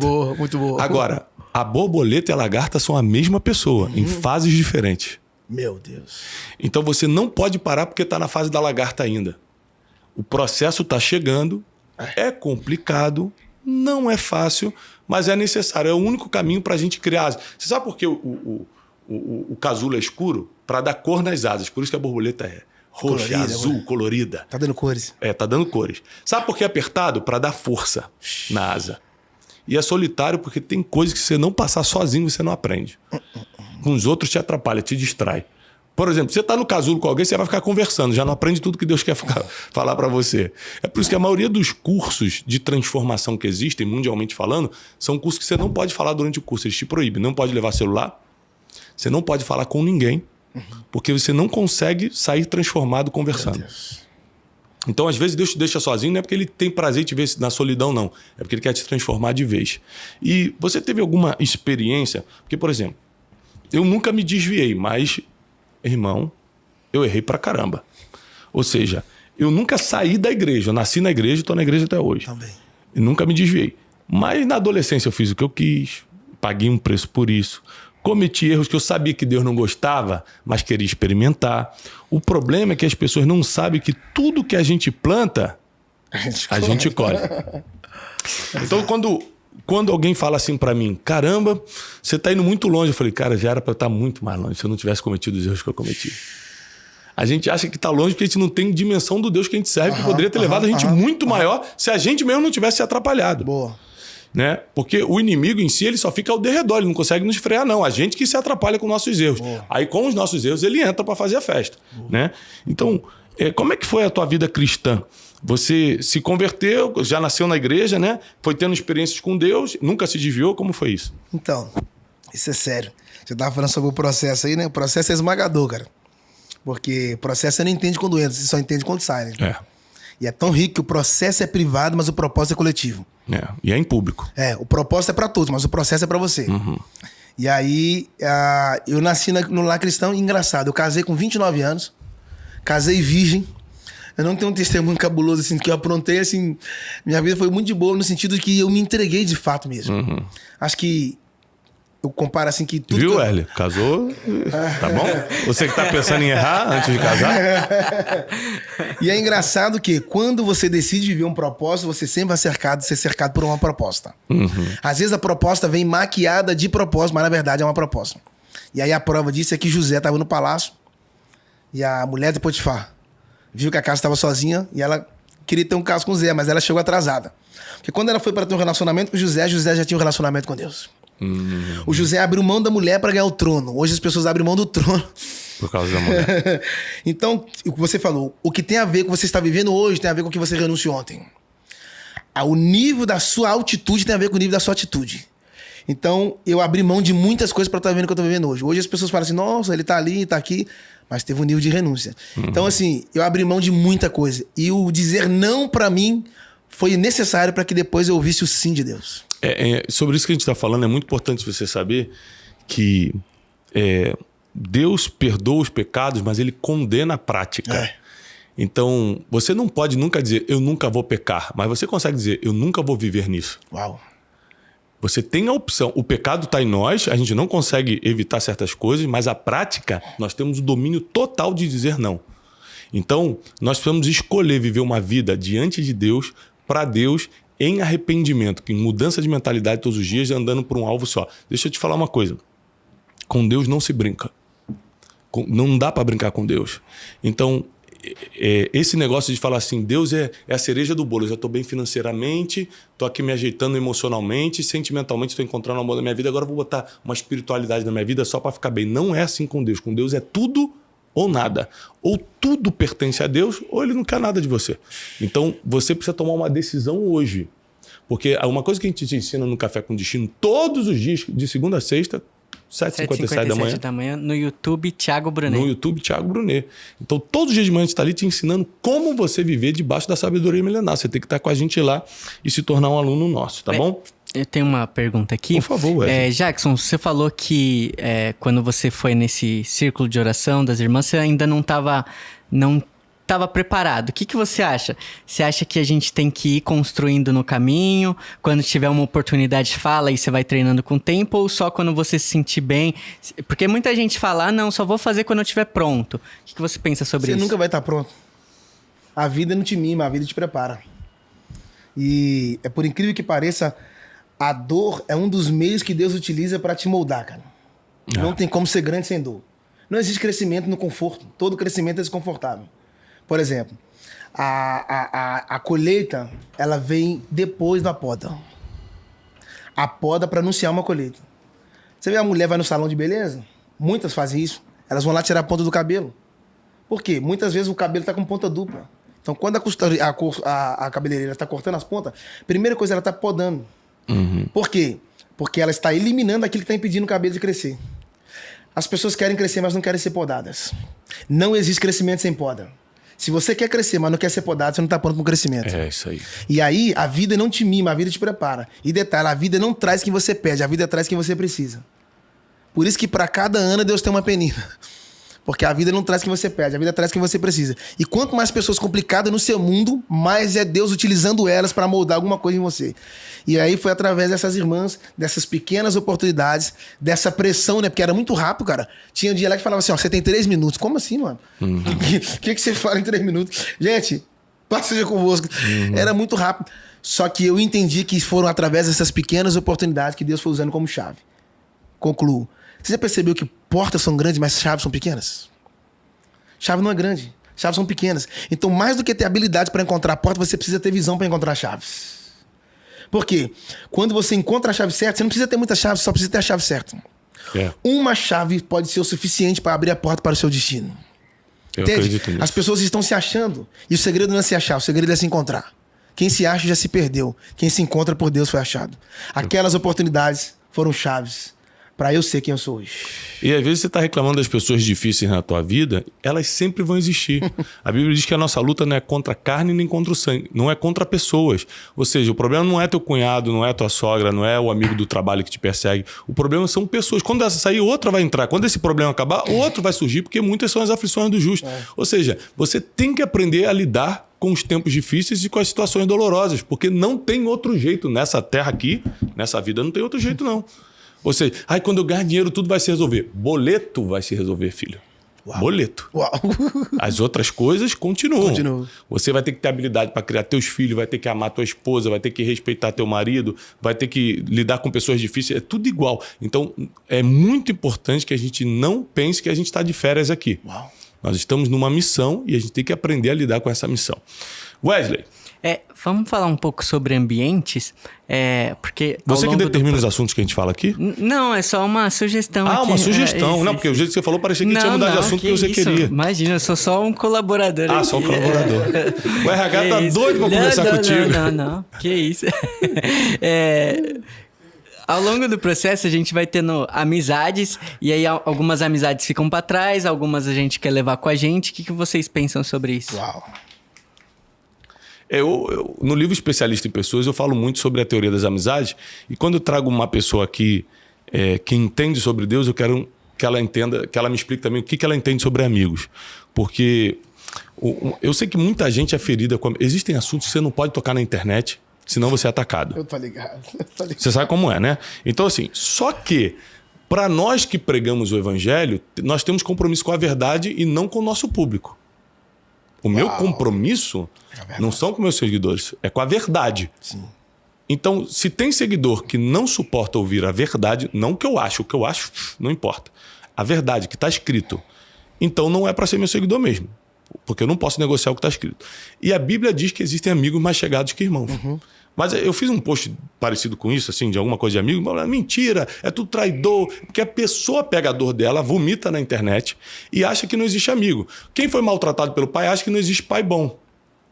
Boa, muito boa. Agora, a borboleta e a lagarta são a mesma pessoa, em fases diferentes. Meu Deus. Então, você não pode parar porque está na fase da lagarta ainda. O processo está chegando, é complicado, não é fácil, mas é necessário. É o único caminho para a gente criar asas. Você sabe por que o casulo é escuro? Para dar cor nas asas. Por isso que a borboleta é roxa, colorida, azul, colorida. Tá dando cores. Tá dando cores. Sabe por que é apertado? Para dar força na asa. E é solitário porque tem coisas que você não passar sozinho, você não aprende. Com os outros te atrapalha, te distrai. Por exemplo, você está no casulo com alguém, você vai ficar conversando, já não aprende tudo que Deus quer falar para você. É por isso que a maioria dos cursos de transformação que existem, mundialmente falando, são cursos que você não pode falar durante o curso, eles te proíbem. Não pode levar celular, você não pode falar com ninguém, porque você não consegue sair transformado conversando. Então, às vezes, Deus te deixa sozinho, não é porque ele tem prazer em te ver na solidão, não. É porque ele quer te transformar de vez. E você teve alguma experiência? Porque, por exemplo, eu nunca me desviei, mas... Irmão, eu errei pra caramba. Ou seja, eu nunca saí da igreja. Eu nasci na igreja e estou na igreja até hoje. Também. E nunca me desviei. Mas na adolescência eu fiz o que eu quis, paguei um preço por isso. Cometi erros que eu sabia que Deus não gostava, mas queria experimentar. O problema é que as pessoas não sabem que tudo que a gente planta, a gente colhe. Então, quando quando alguém fala assim pra mim, caramba, você tá indo muito longe. Eu falei, cara, já era pra eu estar muito mais longe se eu não tivesse cometido os erros que eu cometi. A gente acha que tá longe porque a gente não tem dimensão do Deus que a gente serve, que poderia ter levado a gente muito maior se a gente mesmo não tivesse se atrapalhado. Boa. Né? Porque o inimigo em si, ele só fica ao derredor, ele não consegue nos frear, não. A gente que se atrapalha com nossos erros. Boa. Aí, com os nossos erros, ele entra para fazer a festa. Né? Então, como é que foi a tua vida cristã? Você se converteu, já nasceu na igreja, né? Foi tendo experiências com Deus, nunca se desviou, como foi isso? Então, isso é sério. Você tava falando sobre o processo aí, né? O processo é esmagador, cara. Porque o processo você não entende quando entra, você só entende quando sai, né? E é tão rico que o processo é privado, mas o propósito é coletivo. E é em público. O propósito é pra todos, mas o processo é pra você. E aí, eu nasci no lar cristão, engraçado, eu casei com 29 anos, casei virgem. Eu não tenho um testemunho cabuloso, assim, que eu aprontei, assim, minha vida foi muito de boa, no sentido de que eu me entreguei de fato mesmo. Acho que eu comparo assim que tudo. Viu, Hélio? Casou? Tá bom? Você que tá pensando em errar antes de casar? E é engraçado que quando você decide viver um propósito, você sempre vai ser cercado por uma proposta. Às vezes a proposta vem maquiada de propósito, mas na verdade é uma proposta. E aí a prova disso é que José estava no palácio e a mulher de Potifar viu que a casa estava sozinha e ela queria ter um caso com Zé, mas ela chegou atrasada. Porque quando ela foi para ter um relacionamento com José já tinha um relacionamento com Deus. O José abriu mão da mulher para ganhar o trono. Hoje as pessoas abrem mão do trono por causa da mulher. Então, o que você falou, o que tem a ver com o que você está vivendo hoje tem a ver com o que você renunciou ontem. O nível da sua altitude tem a ver com o nível da sua atitude. Então, eu abri mão de muitas coisas para estar vivendo o que eu estou vivendo hoje. Hoje as pessoas falam assim, nossa, ele está ali, está aqui, mas teve um nível de renúncia. Então, assim, eu abri mão de muita coisa. E o dizer não para mim foi necessário para que depois eu ouvisse o sim de Deus. Sobre isso que a gente está falando, é muito importante você saber que Deus perdoa os pecados, mas ele condena a prática. Então, você não pode nunca dizer, eu nunca vou pecar, mas você consegue dizer, eu nunca vou viver nisso. Uau! Você tem a opção. O pecado está em nós, a gente não consegue evitar certas coisas, mas a prática, nós temos o domínio total de dizer não. Então, nós precisamos escolher viver uma vida diante de Deus, para Deus, em arrependimento, em mudança de mentalidade todos os dias, andando por um alvo só. Deixa eu te falar uma coisa. Com Deus não se brinca. Não dá para brincar com Deus. Então, esse negócio de falar assim, Deus é a cereja do bolo. Eu já estou bem financeiramente, estou aqui me ajeitando emocionalmente, sentimentalmente estou encontrando o amor da minha vida, agora eu vou botar uma espiritualidade na minha vida só para ficar bem. Não é assim com Deus. Com Deus é tudo ou nada. Ou tudo pertence a Deus, ou ele não quer nada de você. Então, você precisa tomar uma decisão hoje. Porque uma coisa que a gente te ensina no Café com Destino, todos os dias, de segunda a sexta, 7h57 da manhã, no YouTube, Thiago Brunet. No YouTube, Thiago Brunet. Então, todos os dias de manhã a gente está ali te ensinando como você viver debaixo da sabedoria milenar. Você tem que estar com a gente lá e se tornar um aluno nosso, tá bom? Eu tenho uma pergunta aqui. Por favor, Wesley. Jackson, você falou que quando você foi nesse círculo de oração das irmãs, você ainda não estava preparado. O que você acha? Você acha que a gente tem que ir construindo no caminho? Quando tiver uma oportunidade, fala e você vai treinando com o tempo? Ou só quando você se sentir bem? Porque muita gente fala, não, só vou fazer quando eu estiver pronto. O que você pensa sobre isso? Você nunca vai estar pronto. A vida não te mima, a vida te prepara. E por incrível que pareça, a dor é um dos meios que Deus utiliza para te moldar, cara. Não tem como ser grande sem dor. Não existe crescimento no conforto. Todo crescimento é desconfortável. Por exemplo, a colheita, ela vem depois da poda. A poda para anunciar uma colheita. Você vê a mulher vai no salão de beleza? Muitas fazem isso. Elas vão lá tirar a ponta do cabelo. Por quê? Muitas vezes o cabelo está com ponta dupla. Então, quando a cabeleireira está cortando as pontas, a primeira coisa, ela está podando. Por quê? Porque ela está eliminando aquilo que está impedindo o cabelo de crescer. As pessoas querem crescer, mas não querem ser podadas. Não existe crescimento sem poda. Se você quer crescer, mas não quer ser podado, você não está pronto para o crescimento. É isso aí. E aí, a vida não te mima, a vida te prepara. E detalhe, a vida não traz quem você pede, a vida traz quem você precisa. Por isso que para cada ano Deus tem uma penina. Porque a vida não traz quem você pede, a vida traz quem você precisa. E quanto mais pessoas complicadas no seu mundo, mais é Deus utilizando elas para moldar alguma coisa em você. E aí foi através dessas irmãs, dessas pequenas oportunidades, dessa pressão, né? Porque era muito rápido, cara. Tinha um dia lá que falava assim, ó, você tem 3 minutos. Como assim, mano? O que você fala em 3 minutos? Gente, paz seja convosco. Era muito rápido. Só que eu entendi que foram através dessas pequenas oportunidades que Deus foi usando como chave. Concluo. Você já percebeu que portas são grandes, mas chaves são pequenas? Chave não é grande. Chaves são pequenas. Então, mais do que ter habilidade para encontrar a porta, você precisa ter visão para encontrar chaves. Por quê? Quando você encontra a chave certa, você não precisa ter muitas chaves, só precisa ter a chave certa. Uma chave pode ser o suficiente para abrir a porta para o seu destino. Eu Entende? acredito nisso. As pessoas estão se achando. E o segredo não é se achar, o segredo é se encontrar. Quem se acha já se perdeu. Quem se encontra por Deus foi achado. Aquelas oportunidades foram chaves para eu ser quem eu sou hoje. E às vezes você está reclamando das pessoas difíceis na tua vida, elas sempre vão existir. A Bíblia diz que a nossa luta não é contra a carne nem contra o sangue, não é contra pessoas. Ou seja, o problema não é teu cunhado, não é tua sogra, não é o amigo do trabalho que te persegue. O problema são pessoas. Quando essa sair, outra vai entrar. Quando esse problema acabar, outro vai surgir, porque muitas são as aflições do justo. Ou seja, você tem que aprender a lidar com os tempos difíceis e com as situações dolorosas, porque não tem outro jeito nessa terra aqui, nessa vida, não tem outro jeito não. Ou seja, quando eu ganhar dinheiro tudo vai se resolver. Boleto vai se resolver, filho. Uau. Boleto. Uau. As outras coisas continuam. Continuam. Você vai ter que ter habilidade para criar teus filhos, vai ter que amar tua esposa, vai ter que respeitar teu marido, vai ter que lidar com pessoas difíceis. É tudo igual. Então, é muito importante que a gente não pense que a gente está de férias aqui. Uau. Nós estamos numa missão e a gente tem que aprender a lidar com essa missão. Wesley. Vamos falar um pouco sobre ambientes, porque... Você que determina os assuntos que a gente fala aqui? Não, é só uma sugestão aqui. Uma sugestão. Não, porque o jeito que você falou parecia que tinha mudado de assunto que você queria. Imagina, eu sou só um colaborador aqui. Só um colaborador. O RH tá doido pra conversar contigo. Não. Que isso. Ao longo do processo, a gente vai tendo amizades, e aí algumas amizades ficam pra trás, algumas a gente quer levar com a gente. O que vocês pensam sobre isso? Uau. No livro Especialista em Pessoas, eu falo muito sobre a teoria das amizades, e quando eu trago uma pessoa aqui que entende sobre Deus, eu quero que ela entenda, que ela me explique também o que ela entende sobre amigos. Porque eu sei que muita gente é ferida. Existem assuntos que você não pode tocar na internet, senão você é atacado. Eu tô ligado. Você sabe como é, né? Então, assim, só que para nós que pregamos o evangelho, nós temos compromisso com a verdade e não com o nosso público. O meu compromisso não são com meus seguidores, é com a verdade. Sim. Então, se tem seguidor que não suporta ouvir a verdade, não o que eu acho não importa. A verdade que está escrito, então não é para ser meu seguidor mesmo. Porque eu não posso negociar o que está escrito. E a Bíblia diz que existem amigos mais chegados que irmãos. Uhum. Mas eu fiz um post parecido com isso, assim, de alguma coisa de amigo. Mas, mentira, é tudo traidor. Porque a pessoa pega a dor dela, vomita na internet e acha que não existe amigo. Quem foi maltratado pelo pai acha que não existe pai bom.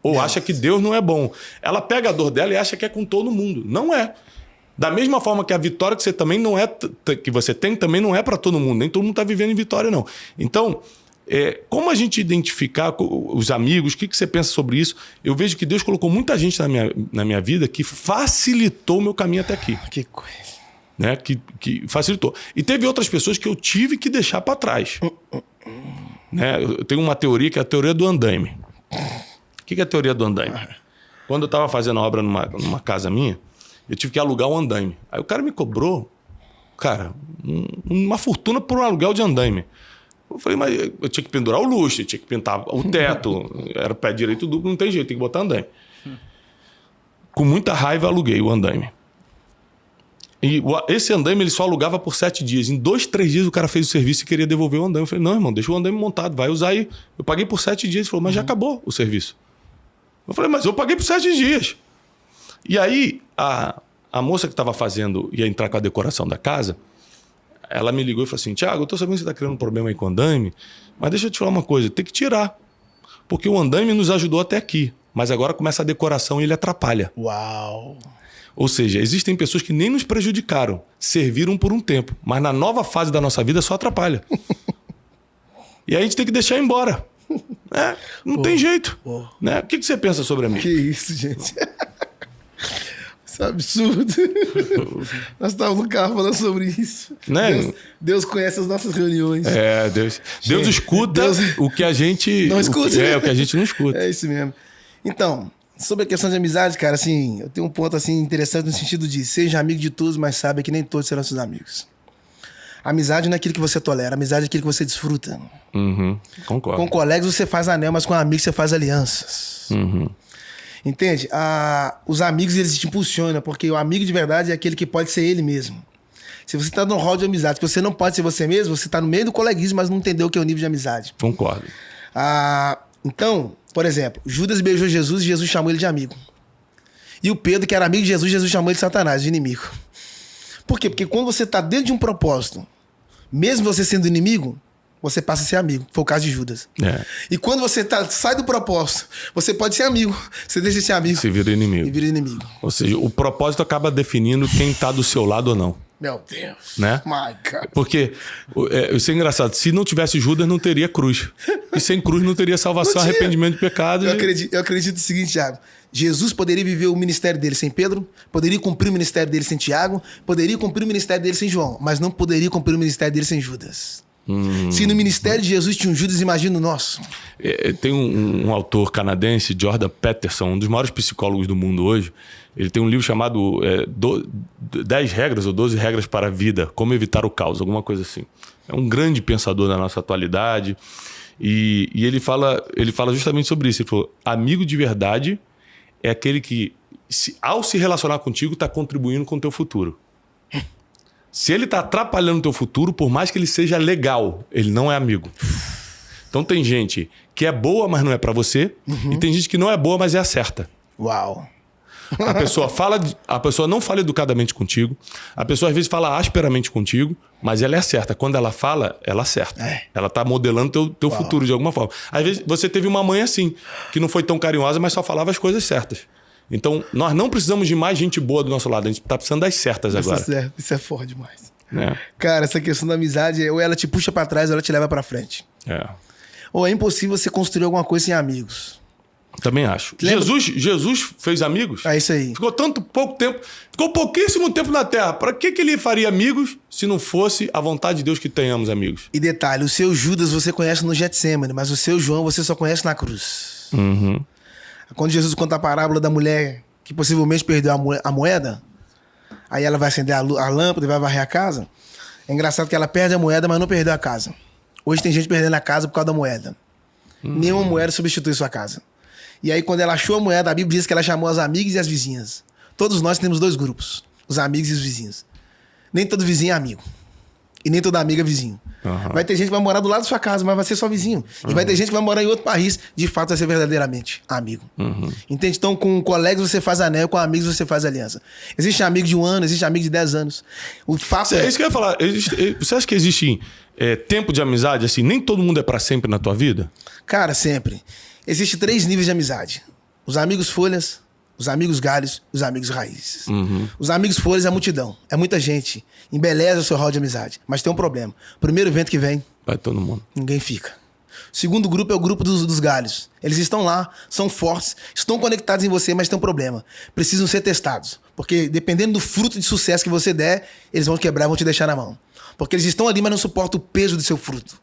Ou acha que Deus não é bom. Ela pega a dor dela e acha que é com todo mundo. Não é. Da mesma forma que a vitória que você também não é, que você tem também não é para todo mundo. Nem todo mundo está vivendo em vitória, não. Então, como a gente identificar os amigos, o que você pensa sobre isso? Eu vejo que Deus colocou muita gente na minha vida que facilitou o meu caminho até aqui. Que coisa. Né? Que facilitou. E teve outras pessoas que eu tive que deixar para trás. Né? Eu tenho uma teoria que é a teoria do andaime. O que é a teoria do andaime? Quando eu estava fazendo obra numa casa minha, eu tive que alugar um andaime. Aí o cara me cobrou, uma fortuna por um aluguel de andaime. Eu falei, mas eu tinha que pendurar o lustre, tinha que pintar o teto, era pé direito duplo, não tem jeito, tem que botar andaime. Com muita raiva, eu aluguei o andaime. E esse andaime ele só alugava por 7 dias. Em 2, 3 dias o cara fez o serviço e queria devolver o andaime. Eu falei, não, irmão, deixa o andaime montado, vai usar aí. Eu paguei por 7 dias. Ele falou, mas já acabou o serviço. Eu falei, mas eu paguei por 7 dias. E aí, a moça que estava fazendo, ia entrar com a decoração da casa, ela me ligou e falou assim, Thiago, eu tô sabendo que você está criando um problema aí com o andaime, mas deixa eu te falar uma coisa, tem que tirar. Porque o andaime nos ajudou até aqui, mas agora começa a decoração e ele atrapalha. Uau! Ou seja, existem pessoas que nem nos prejudicaram, serviram por um tempo, mas na nova fase da nossa vida só atrapalha. E aí a gente tem que deixar embora. Não tem jeito. Né? O que você pensa sobre a mim? Que isso, gente. Isso é um absurdo. Nós estávamos no carro falando sobre isso. Né? Deus conhece as nossas reuniões. Deus escuta o que a gente não escuta. O que a gente não escuta. É isso mesmo. Então, sobre a questão de amizade, cara, assim, eu tenho um ponto assim interessante no sentido de seja amigo de todos, mas saiba que nem todos serão seus amigos. Amizade não é aquilo que você tolera, amizade é aquilo que você desfruta. Concordo. Com colegas você faz anel, mas com amigos você faz alianças. Entende? Os amigos, eles te impulsionam, porque o amigo de verdade é aquele que pode ser ele mesmo. Se você tá no hall de amizade, que você não pode ser você mesmo, você tá no meio do coleguismo, mas não entendeu o que é o nível de amizade. Concordo. Então, por exemplo, Judas beijou Jesus e Jesus chamou ele de amigo. E o Pedro, que era amigo de Jesus, Jesus chamou ele de Satanás, de inimigo. Por quê? Porque quando você tá dentro de um propósito, mesmo você sendo inimigo, você passa a ser amigo. Foi o caso de Judas. É. E quando você sai do propósito, você pode ser amigo. Você deixa de ser amigo. Se vira inimigo. E vira inimigo. Ou seja, o propósito acaba definindo quem tá do seu lado ou não. Meu Deus. Né? My God. Porque, isso é engraçado, se não tivesse Judas, não teria cruz. E sem cruz não teria salvação, Não tinha. arrependimento de pecados. Eu acredito no seguinte, Thiago. Jesus poderia viver o ministério dele sem Pedro, poderia cumprir o ministério dele sem Tiago, poderia cumprir o ministério dele sem João, mas não poderia cumprir o ministério dele sem Judas. Se no ministério de Jesus tinha um Judas, imagina o nosso. Tem um autor canadense, Jordan Peterson, um dos maiores psicólogos do mundo hoje. Ele tem um livro chamado 10 regras ou 12 regras para a vida, como evitar o caos, alguma coisa assim. É um grande pensador da nossa atualidade. E ele fala justamente sobre isso. Ele falou, amigo de verdade é aquele que, ao se relacionar contigo, está contribuindo com o teu futuro. Se ele está atrapalhando o teu futuro, por mais que ele seja legal, ele não é amigo. Então tem gente que é boa, mas não é para você. E tem gente que não é boa, mas é a certa. Uau. A pessoa não fala educadamente contigo. A pessoa às vezes fala asperamente contigo, mas ela é certa. Quando ela fala, ela acerta. Ela tá modelando teu futuro de alguma forma. Às vezes você teve uma mãe assim, que não foi tão carinhosa, mas só falava as coisas certas. Então, nós não precisamos de mais gente boa do nosso lado. A gente tá precisando das certas agora. Isso é forte demais. É. Cara, essa questão da amizade, ou ela te puxa pra trás, ou ela te leva pra frente. Ou é impossível você construir alguma coisa sem amigos. Também acho. Jesus fez amigos? É isso aí. Ficou pouquíssimo tempo na Terra. Para que ele faria amigos se não fosse a vontade de Deus que tenhamos amigos? E detalhe, o seu Judas você conhece no Getsemane, mas o seu João você só conhece na cruz. Quando Jesus conta a parábola da mulher que possivelmente perdeu a moeda, aí ela vai acender a lâmpada e vai varrer a casa. É engraçado que ela perde a moeda, mas não perdeu a casa. Hoje tem gente perdendo a casa por causa da moeda. Nenhuma moeda substitui sua casa. E aí, quando ela achou a moeda, a Bíblia diz que ela chamou as amigas e as vizinhas. Todos nós temos dois grupos, os amigos e os vizinhos. Nem todo vizinho é amigo. E nem toda amiga é vizinho. Vai ter gente que vai morar do lado da sua casa, mas vai ser só vizinho. E vai ter gente que vai morar em outro país, de fato vai ser verdadeiramente amigo. Entende? Então, com colegas você faz anel, com amigos você faz aliança. Existe amigo de 1 ano, existe amigo de 10 anos. O fato é isso que eu ia falar. Você acha que existe tempo de amizade assim? Nem todo mundo é pra sempre na tua vida? Cara, sempre. Existem 3 níveis de amizade. Os amigos folhas, os amigos galhos, os amigos raízes. Os amigos folhas é a multidão. É muita gente. Embeleza o seu hall de amizade. Mas tem um problema. Primeiro vento que vem, vai todo mundo. Ninguém fica. O segundo grupo é o grupo dos galhos. Eles estão lá, são fortes, estão conectados em você, mas tem um problema. Precisam ser testados. Porque dependendo do fruto de sucesso que você der, eles vão quebrar e vão te deixar na mão. Porque eles estão ali, mas não suportam o peso do seu fruto.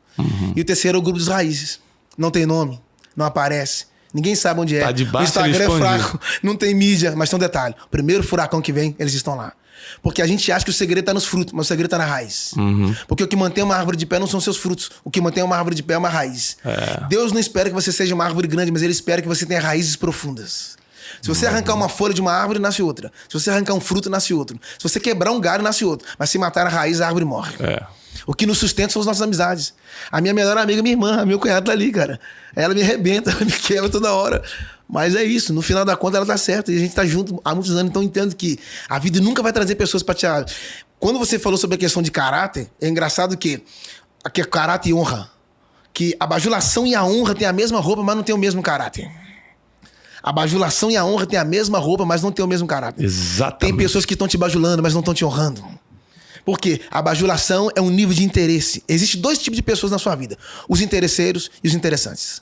E o terceiro é o grupo dos raízes. Não tem nome. Não aparece. Ninguém sabe onde é. Tá debaixo, o Instagram é fraco. Não tem mídia, mas tem um detalhe. O primeiro furacão que vem, eles estão lá. Porque a gente acha que o segredo tá nos frutos, mas o segredo tá na raiz. Porque o que mantém uma árvore de pé não são seus frutos. O que mantém uma árvore de pé é uma raiz. Deus não espera que você seja uma árvore grande, mas Ele espera que você tenha raízes profundas. Se você arrancar uma folha de uma árvore, nasce outra. Se você arrancar um fruto, nasce outro. Se você quebrar um galho, nasce outro. Mas se matar a raiz, a árvore morre. O que nos sustenta são as nossas amizades. A minha melhor amiga, minha irmã, meu cunhado tá ali, cara. Ela me arrebenta, ela me quebra toda hora. Mas é isso, no final da conta ela tá certa. E a gente tá junto há muitos anos, então eu entendo que a vida nunca vai trazer pessoas pra te... Quando você falou sobre a questão de caráter, é engraçado que aqui é caráter e honra. Que a bajulação e a honra têm a mesma roupa, mas não tem o mesmo caráter. A bajulação e a honra têm a mesma roupa, mas não tem o mesmo caráter. Exatamente. Tem pessoas que estão te bajulando, mas não estão te honrando. Porque a bajulação é um nível de interesse. Existem 2 tipos de pessoas na sua vida. Os interesseiros e os interessantes.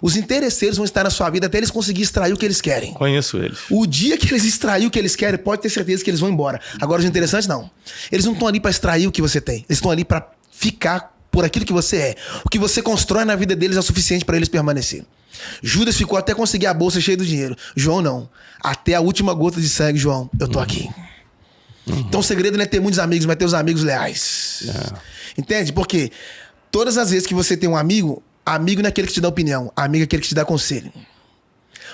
Os interesseiros vão estar na sua vida até eles conseguirem extrair o que eles querem. Conheço eles. O dia que eles extraírem o que eles querem, pode ter certeza que eles vão embora. Agora, os interessantes, não. Eles não estão ali para extrair o que você tem. Eles estão ali para ficar por aquilo que você é. O que você constrói na vida deles é o suficiente para eles permanecerem. Judas ficou até conseguir a bolsa cheia do dinheiro. João não. Até a última gota de sangue, João, eu tô aqui. Então o segredo não é ter muitos amigos, mas ter os amigos leais. Entende? Porque todas as vezes que você tem um amigo, amigo não é aquele que te dá opinião, amigo é aquele que te dá conselho.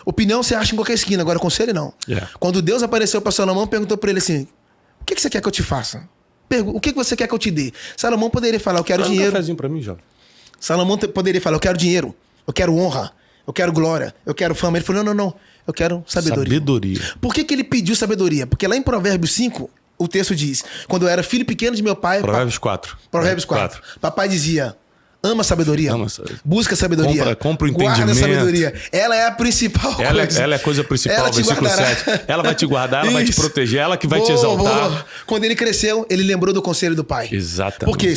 Opinião você acha em qualquer esquina, agora conselho não. Quando Deus apareceu para Salomão, perguntou para ele assim, o que você quer que eu te faça? O que você quer que eu te dê? Salomão poderia falar, eu quero dinheiro. Um cafezinho pra mim, já. Salomão poderia falar, eu quero dinheiro, eu quero honra, eu quero glória, eu quero fama. Ele falou, não, eu quero sabedoria. Por que ele pediu sabedoria? Porque lá em Provérbios 5, o texto diz, quando eu era filho pequeno de meu pai... Provérbios 4. Provérbios 4. Papai dizia... Ama a sabedoria. Busca a sabedoria. Compra o entendimento. Guarda a sabedoria. Ela é a principal coisa. Ela é a coisa principal, versículo 7. Ela vai te guardar, ela vai te proteger, ela que vai te exaltar. Quando ele cresceu, ele lembrou do conselho do pai. Exatamente. Porque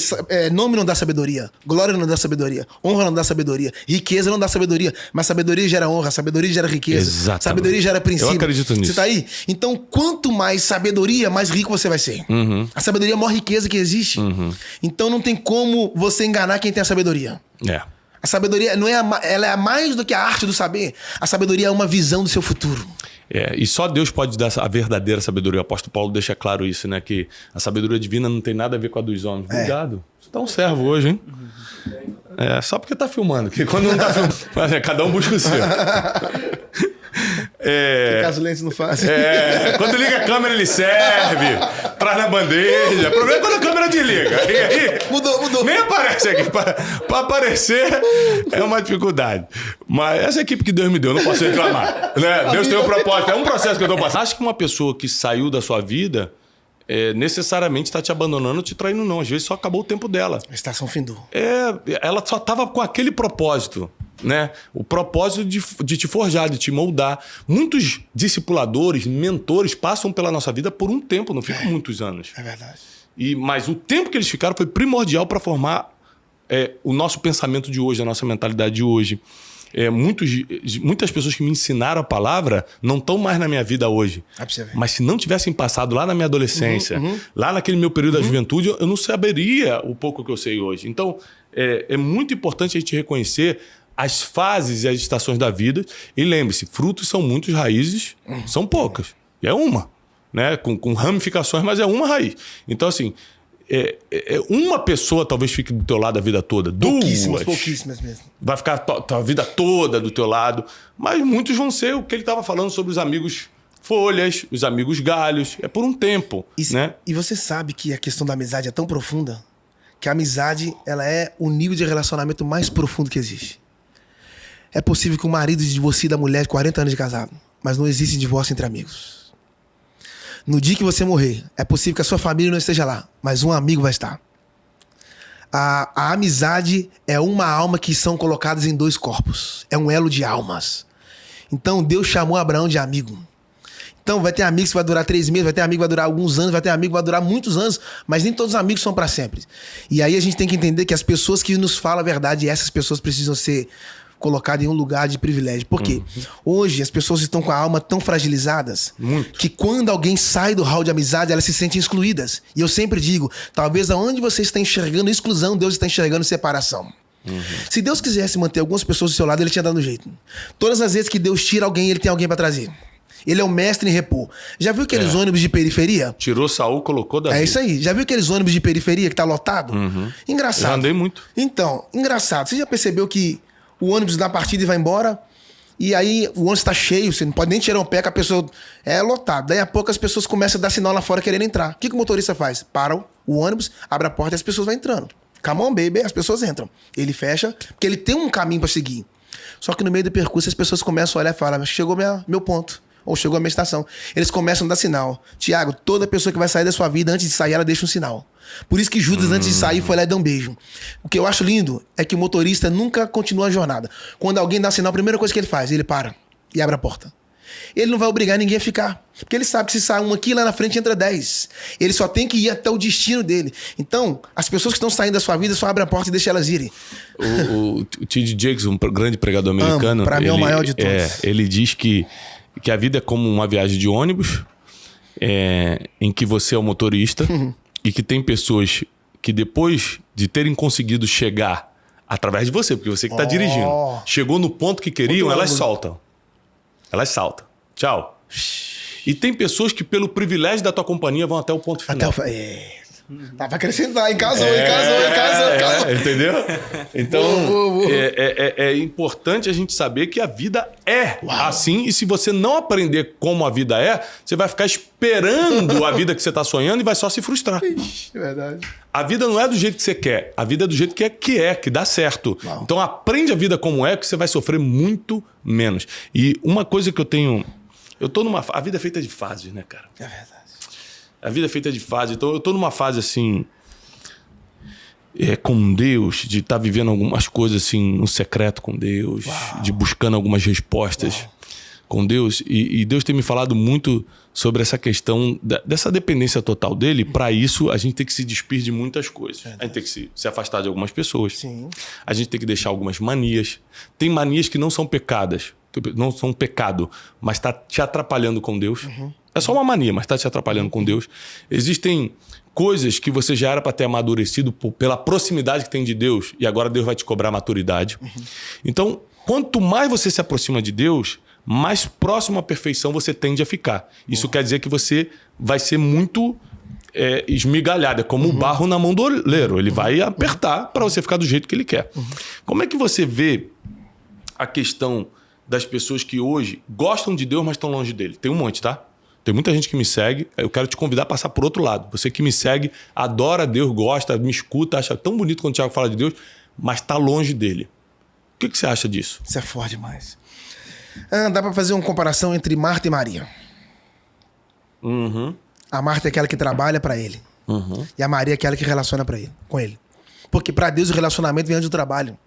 nome não dá sabedoria, glória não dá sabedoria, honra não dá sabedoria, riqueza não dá sabedoria, mas sabedoria gera honra, sabedoria gera riqueza, Exatamente. Sabedoria gera princípio. Eu acredito nisso. Você tá aí? Então, quanto mais sabedoria, mais rico você vai ser. A sabedoria é a maior riqueza que existe. Então, não tem como você enganar quem tem a sabedoria. A sabedoria não é ela é mais do que a arte do saber. A sabedoria é uma visão do seu futuro. E só Deus pode dar a verdadeira sabedoria. O apóstolo Paulo deixa claro isso, né? Que a sabedoria divina não tem nada a ver com a dos homens. Obrigado. Você tá um servo hoje, hein? Só porque tá filmando. Que quando não tá filmando, cada um busca o seu. Que caso o Lentes não faz. Quando liga a câmera, ele serve. Traz na bandeja. O problema é quando a câmera desliga. E aí, Mudou. Nem aparece aqui. Pra aparecer é uma dificuldade. Mas essa equipe que Deus me deu, não posso reclamar. Né? Deus tem um propósito. É um processo que eu tô passando. Acho que uma pessoa que saiu da sua vida necessariamente está te abandonando ou te traindo, não. Às vezes só acabou o tempo dela. A estação findou. Ela só estava com aquele propósito. Né? O propósito de te forjar, de te moldar. Muitos discipuladores, mentores passam pela nossa vida por um tempo, não ficam muitos anos. É verdade. Mas o tempo que eles ficaram foi primordial para formar o nosso pensamento de hoje, a nossa mentalidade de hoje. Muitas pessoas que me ensinaram a palavra não estão mais na minha vida hoje. Mas se não tivessem passado lá na minha adolescência, lá naquele meu período da juventude, eu não saberia o pouco que eu sei hoje. Então, é muito importante a gente reconhecer as fases e as estações da vida. E lembre-se, frutos são muitos, raízes são poucas. E é uma, né? Com ramificações, mas é uma raiz. Então, assim, uma pessoa talvez fique do teu lado a vida toda. Pouquíssimas mesmo. Vai ficar tua vida toda do teu lado. Mas muitos vão ser o que ele estava falando sobre os amigos folhas, os amigos galhos. É por um tempo, né? E você sabe que a questão da amizade é tão profunda que a amizade ela é o nível de relacionamento mais profundo que existe. É possível que o marido divorcie da mulher de 40 anos de casado, mas não existe divórcio entre amigos. No dia que você morrer, é possível que a sua família não esteja lá, mas um amigo vai estar. A amizade é uma alma que são colocadas em dois corpos. É um elo de almas. Então Deus chamou Abraão de amigo. Então vai ter amigos que vai durar 3 meses, vai ter amigo que vai durar alguns anos, vai ter amigo que vai durar muitos anos, mas nem todos os amigos são para sempre. E aí a gente tem que entender que as pessoas que nos falam a verdade, essas pessoas precisam ser colocado em um lugar de privilégio. Por quê? Hoje as pessoas estão com a alma tão fragilizadas que quando alguém sai do hall de amizade, elas se sentem excluídas. E eu sempre digo, talvez aonde você está enxergando exclusão, Deus está enxergando separação. Se Deus quisesse manter algumas pessoas do seu lado, ele tinha dado um jeito. Todas as vezes que Deus tira alguém, ele tem alguém para trazer. Ele é o mestre em repor. Já viu aqueles ônibus de periferia? Tirou Saul, colocou Davi. É isso aí. Já viu aqueles ônibus de periferia que tá lotado? Engraçado. Já andei muito. Então, engraçado. Você já percebeu que o ônibus dá partida e vai embora, e aí o ônibus tá cheio, você não pode nem tirar um pé que a pessoa é lotado. Daí a pouco as pessoas começam a dar sinal lá fora querendo entrar. O que o motorista faz? Para o ônibus, abre a porta e as pessoas vão entrando. Come on, baby, as pessoas entram. Ele fecha, porque ele tem um caminho para seguir. Só que no meio do percurso as pessoas começam a olhar e falam, chegou meu ponto. Ou chegou a minha estação. Eles começam a dar sinal. Tiago, toda pessoa que vai sair da sua vida, antes de sair, ela deixa um sinal. Por isso que Judas, antes de sair, foi lá e deu um beijo. O que eu acho lindo é que o motorista nunca continua a jornada. Quando alguém dá sinal, a primeira coisa que ele faz, ele para e abre a porta. Ele não vai obrigar ninguém a ficar. Porque ele sabe que se sair um aqui, lá na frente entra 10. Ele só tem que ir até o destino dele. Então, as pessoas que estão saindo da sua vida, só abre a porta e deixa elas irem. O T.D. Jakes, um grande pregador americano... Para mim é o maior de todos. Ele diz que a vida é como uma viagem de ônibus, em que você é o motorista, e que tem pessoas que depois de terem conseguido chegar através de você, porque você que está dirigindo, chegou no ponto que queriam, elas soltam. Elas saltam. Tchau. E tem pessoas que pelo privilégio da tua companhia vão até o ponto final. Dá pra acrescentar, e casou. Entendeu? Então, é importante a gente saber que a vida é assim. E se você não aprender como a vida é, você vai ficar esperando a vida que você tá sonhando e vai só se frustrar. Ixi, é verdade. A vida não é do jeito que você quer. A vida é do jeito que dá certo. Uau. Então, aprende a vida como é, que você vai sofrer muito menos. E uma coisa que eu tenho... A vida é feita de fases, né, cara? É verdade. A vida é feita de fases. Então, eu tô numa fase, assim... com Deus, de estar vivendo algumas coisas, assim, no secreto com Deus. Uau. De buscando algumas respostas com Deus. E Deus tem me falado muito sobre essa questão dessa dependência total dele. Para isso, a gente tem que se despir de muitas coisas. A gente tem que se afastar de algumas pessoas. Sim. A gente tem que deixar algumas manias. Tem manias que não são pecadas. Não são pecado, mas está te atrapalhando com Deus. É só uma mania, mas está te atrapalhando com Deus. Existem coisas que você já era para ter amadurecido pela proximidade que tem de Deus, e agora Deus vai te cobrar maturidade. Então, quanto mais você se aproxima de Deus, mais próximo à perfeição você tende a ficar. Isso quer dizer que você vai ser muito esmigalhado. É como o barro na mão do oleiro. Ele vai apertar para você ficar do jeito que ele quer. Como é que você vê a questão das pessoas que hoje gostam de Deus, mas estão longe dele? Tem um monte, tá? Tem muita gente que me segue. Eu quero te convidar a passar por outro lado. Você que me segue, adora Deus, gosta, me escuta, acha tão bonito quando o Thiago fala de Deus, mas está longe dele. O que você acha disso? Isso é forte demais. Dá pra fazer uma comparação entre Marta e Maria. A Marta é aquela que trabalha pra ele. E a Maria é aquela que relaciona com ele. Porque pra Deus o relacionamento vem antes do trabalho.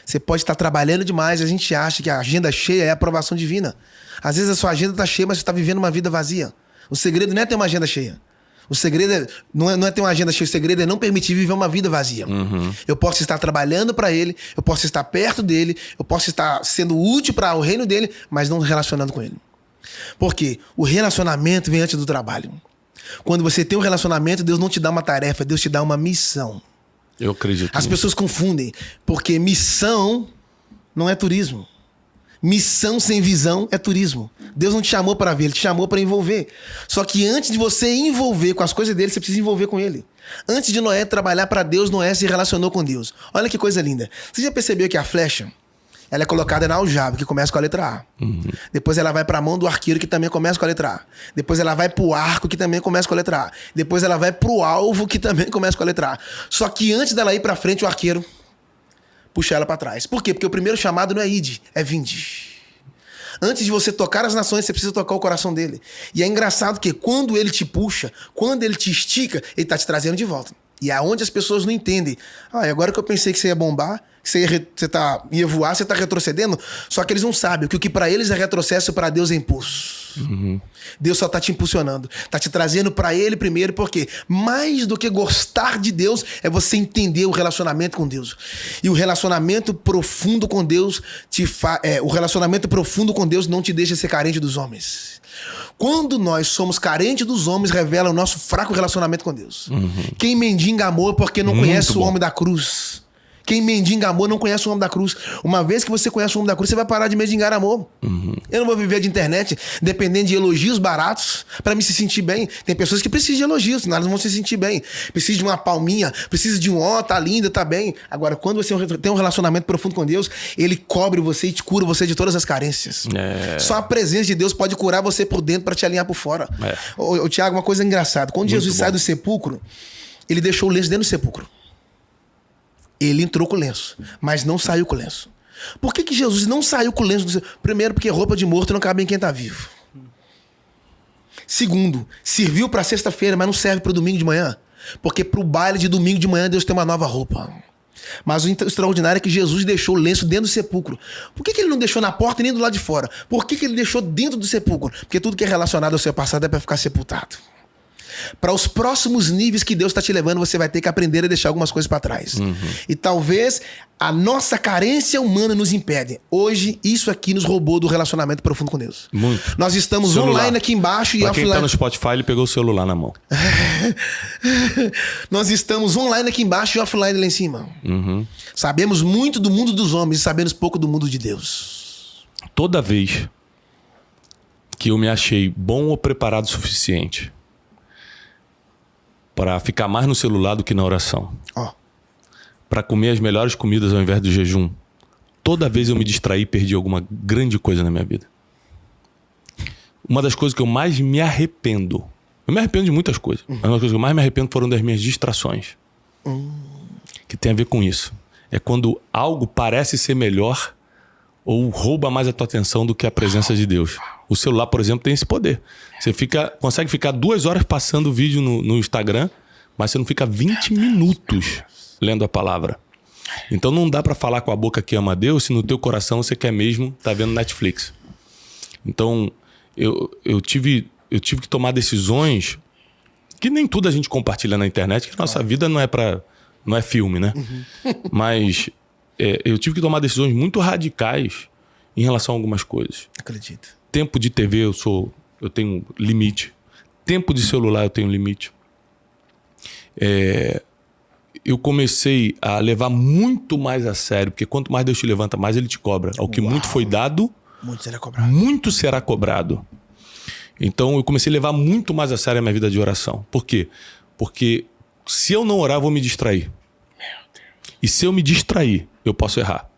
Você pode estar trabalhando demais e a gente acha que a agenda cheia é a aprovação divina. Às vezes a sua agenda está cheia, mas você está vivendo uma vida vazia. O segredo não é ter uma agenda cheia. O segredo não é ter uma agenda cheia. O segredo é não permitir viver uma vida vazia. Eu posso estar trabalhando para ele, eu posso estar perto dele, eu posso estar sendo útil para o reino dele, mas não relacionando com ele. Porque o relacionamento vem antes do trabalho. Quando você tem um relacionamento, Deus não te dá uma tarefa, Deus te dá uma missão. Eu acredito. As pessoas confundem, porque missão não é turismo. Missão sem visão é turismo. Deus não te chamou para ver, Ele te chamou para envolver. Só que antes de você envolver com as coisas dele, você precisa envolver com ele. Antes de Noé trabalhar para Deus, Noé se relacionou com Deus. Olha que coisa linda. Você já percebeu que a flecha, ela é colocada na aljava, que começa com a letra A. Depois ela vai para a mão do arqueiro, que também começa com a letra A. Depois ela vai para o arco, que também começa com a letra A. Depois ela vai para o alvo, que também começa com a letra A. Só que antes dela ir para frente, o arqueiro puxa ela para trás. Por quê? Porque o primeiro chamado não é ide, é vinde. Antes de você tocar as nações, você precisa tocar o coração dele. E é engraçado que quando ele te puxa, quando ele te estica, ele tá te trazendo de volta. E é onde as pessoas não entendem. Agora que eu pensei que você ia bombar, que você ia voar, você tá retrocedendo. Só que eles não sabem que o que para eles é retrocesso, para Deus é impulso. Deus só tá te impulsionando. Tá te trazendo para ele primeiro, porque mais do que gostar de Deus, é você entender o relacionamento com Deus. E o relacionamento profundo com Deus o relacionamento profundo com Deus não te deixa ser carente dos homens. Quando nós somos carentes dos homens, revela o nosso fraco relacionamento com Deus. Quem mendiga amor porque não conhece o homem da cruz. Quem mendiga amor não conhece o homem da cruz. Uma vez que você conhece o homem da cruz, você vai parar de mendigar amor. Eu não vou viver de internet dependendo de elogios baratos para me se sentir bem. Tem pessoas que precisam de elogios, senão elas não vão se sentir bem. Precisa de uma palminha, precisa de tá linda, tá bem. Agora, quando você tem um relacionamento profundo com Deus, Ele cobre você e te cura você de todas as carências. Só a presença de Deus pode curar você por dentro para te alinhar por fora. Ô, Thiago, uma coisa engraçada. Quando Jesus sai do sepulcro, Ele deixou o lenço dentro do sepulcro. Ele entrou com o lenço, mas não saiu com o lenço. Por que Jesus não saiu com o lenço? Primeiro, porque roupa de morto não cabe em quem está vivo. Segundo, serviu para sexta-feira, mas não serve para o domingo de manhã. Porque para o baile de domingo de manhã, Deus tem uma nova roupa. Mas o extraordinário é que Jesus deixou o lenço dentro do sepulcro. Por que ele não deixou na porta nem do lado de fora? Por que ele deixou dentro do sepulcro? Porque tudo que é relacionado ao seu passado é para ficar sepultado. Para os próximos níveis que Deus está te levando, você vai ter que aprender a deixar algumas coisas para trás. E talvez a nossa carência humana nos impede. Hoje, isso aqui nos roubou do relacionamento profundo com Deus. Muito. Nós estamos online aqui embaixo e offline. Quem tá no Spotify, ele pegou o celular na mão. Nós estamos online aqui embaixo e offline lá em cima. Sabemos muito do mundo dos homens e sabemos pouco do mundo de Deus. Toda vez que eu me achei bom ou preparado o suficiente para ficar mais no celular do que na oração. Ó. Para comer as melhores comidas ao invés do jejum. Toda vez eu me distraí e perdi alguma grande coisa na minha vida. Uma das coisas que eu mais me arrependo... Eu me arrependo de muitas coisas. Mas uma das coisas que eu mais me arrependo foram das minhas distrações. Que tem a ver com isso. É quando algo parece ser melhor ou rouba mais a tua atenção do que a presença de Deus. O celular, por exemplo, tem esse poder. Você consegue ficar 2 horas passando vídeo no Instagram, mas você não fica 20 minutos lendo a palavra. Então não dá pra falar com a boca que ama a Deus se no teu coração você quer mesmo estar vendo Netflix. Então eu tive que tomar decisões que nem tudo a gente compartilha na internet, que a nossa vida não é filme, né? Mas eu tive que tomar decisões muito radicais em relação a algumas coisas. Acredito. Tempo de TV eu tenho limite. Tempo de celular eu tenho limite. Eu comecei a levar muito mais a sério, porque quanto mais Deus te levanta, mais Ele te cobra. Ao que muito foi dado, muito será cobrado. Então eu comecei a levar muito mais a sério a minha vida de oração. Por quê? Porque se eu não orar, eu vou me distrair. E se eu me distrair, eu posso errar.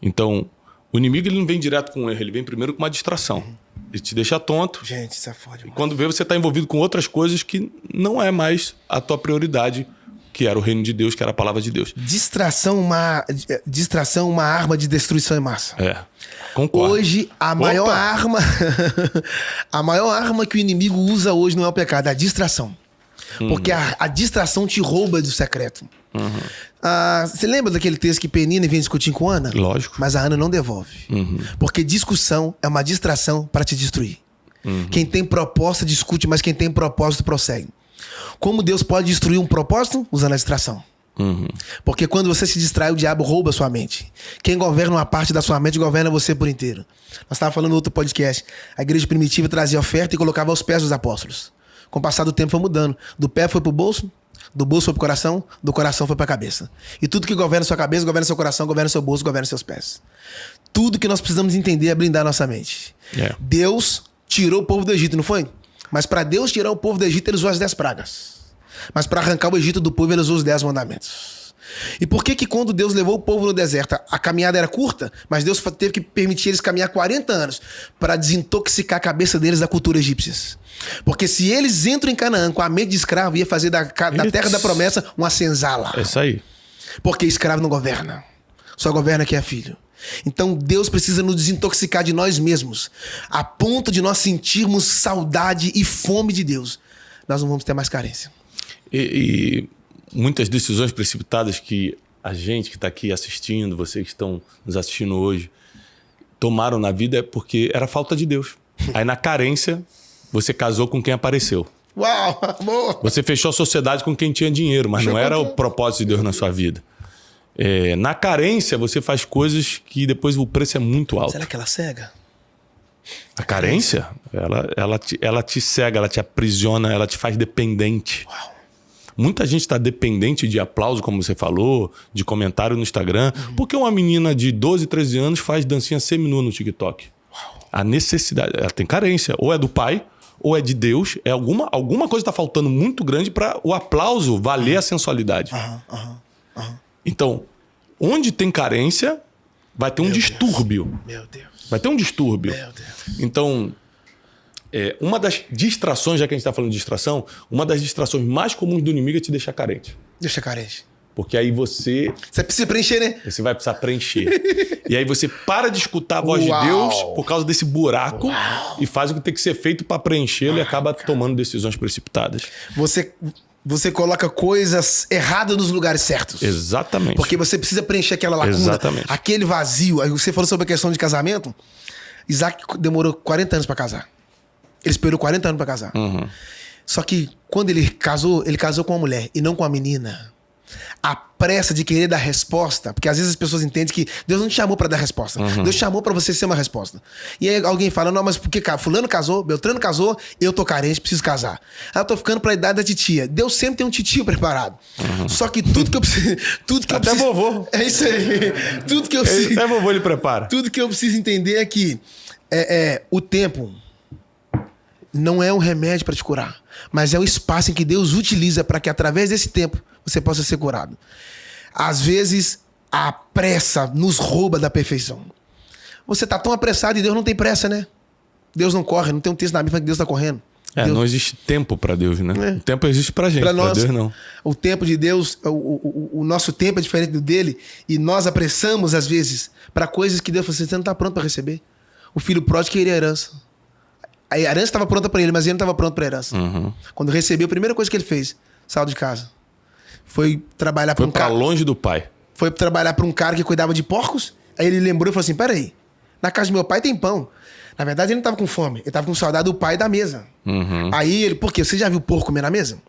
Então, o inimigo ele não vem direto com um erro, ele vem primeiro com uma distração. Ele te deixa tonto. Gente, isso é foda. E quando vê, você está envolvido com outras coisas que não é mais a tua prioridade, que era o reino de Deus, que era a palavra de Deus. Distração, uma arma de destruição em massa. Concordo. Hoje, a maior arma que o inimigo usa hoje não é o pecado, é a distração. Porque a distração te rouba do secreto. Você lembra daquele texto que Penina vem discutir com Ana? Lógico. Mas a Ana não devolve. Porque discussão é uma distração para te destruir. Quem tem proposta discute, mas quem tem propósito prossegue. Como Deus pode destruir um propósito? Usando a distração. Porque quando você se distrai, o diabo rouba a sua mente. Quem governa uma parte da sua mente governa você por inteiro. Nós estávamos falando no outro podcast. A igreja primitiva trazia oferta e colocava aos pés dos apóstolos. Com o passar do tempo foi mudando. Do pé foi pro bolso, do bolso foi pro coração, do coração foi pra cabeça. E tudo que governa sua cabeça, governa seu coração, governa seu bolso, governa seus pés. Tudo que nós precisamos entender é blindar nossa mente. Deus tirou o povo do Egito, não foi? Mas para Deus tirar o povo do Egito, ele usou as 10 pragas. Mas para arrancar o Egito do povo, ele usou os 10 mandamentos. E por que quando Deus levou o povo no deserto, a caminhada era curta, mas Deus teve que permitir eles caminhar 40 anos para desintoxicar a cabeça deles da cultura egípcia? Porque se eles entram em Canaã com a mente de escravo, ia fazer da terra da promessa uma senzala. É isso aí. Porque escravo não governa. Só governa quem é filho. Então Deus precisa nos desintoxicar de nós mesmos, a ponto de nós sentirmos saudade e fome de Deus. Nós não vamos ter mais carência. E muitas decisões precipitadas que a gente que está aqui assistindo, vocês que estão nos assistindo hoje, tomaram na vida é porque era falta de Deus. Aí na carência, você casou com quem apareceu. Uau, amor! Você fechou a sociedade com quem tinha dinheiro, mas não era o propósito de Deus na sua vida. Na carência, você faz coisas que depois o preço é muito alto. Será que ela cega? A carência? Ela te cega, ela te aprisiona, ela te faz dependente. Uau. Muita gente está dependente de aplauso, como você falou, de comentário no Instagram, porque uma menina de 12, 13 anos faz dancinha seminua no TikTok. Uau. A necessidade, ela tem carência. Ou é do pai, ou é de Deus. Alguma coisa está faltando muito grande para o aplauso valer a sensualidade. Então, onde tem carência, vai ter um distúrbio. Meu Deus. Vai ter um distúrbio. Meu Deus. Então, uma das distrações, já que a gente está falando de distração, uma das distrações mais comuns do inimigo é te deixar carente. Deixa carente. Porque aí você precisa preencher, né? Você vai precisar preencher. E aí você para de escutar a voz de Deus por causa desse buraco e faz o que tem que ser feito para preenchê-lo e acaba tomando decisões precipitadas. Você coloca coisas erradas nos lugares certos. Exatamente. Porque você precisa preencher aquela lacuna. Exatamente. Aquele vazio. Aí você falou sobre a questão de casamento. Isaac demorou 40 anos para casar. Ele esperou 40 anos para casar. Só que quando ele casou com uma mulher e não com uma menina. A pressa de querer dar resposta, porque às vezes as pessoas entendem que Deus não te chamou para dar resposta. Deus chamou para você ser uma resposta. E aí alguém fala, não, mas porque fulano casou, Beltrano casou, eu tô carente, preciso casar. Aí eu tô ficando pra idade da titia. Deus sempre tem um titio preparado. Só que tudo que eu preciso... Até vovô. É isso aí. Tudo que eu preciso... Até vovô ele prepara. Tudo que eu preciso entender é que o tempo... não é um remédio para te curar, mas é o espaço em que Deus utiliza para que através desse tempo você possa ser curado. Às vezes, a pressa nos rouba da perfeição. Você tá tão apressado e Deus não tem pressa, né? Deus não corre, não tem um texto na Bíblia que Deus tá correndo. Deus... Não existe tempo para Deus, né? O tempo existe pra gente, pra Deus não. O tempo de Deus, o nosso tempo é diferente do dele e nós apressamos, às vezes, para coisas que Deus falou assim, você não tá pronto para receber. O filho pródigo queria a herança. A herança estava pronta para ele, mas ele não estava pronto para a herança. Quando recebeu, a primeira coisa que ele fez, saiu de casa. Foi trabalhar para um cara... Foi para longe do pai. Foi trabalhar para um cara que cuidava de porcos. Aí ele lembrou e falou assim, peraí, na casa do meu pai tem pão. Na verdade, ele não estava com fome. Ele estava com saudade do pai da mesa. Aí ele... Por quê? Você já viu porco comer na mesa?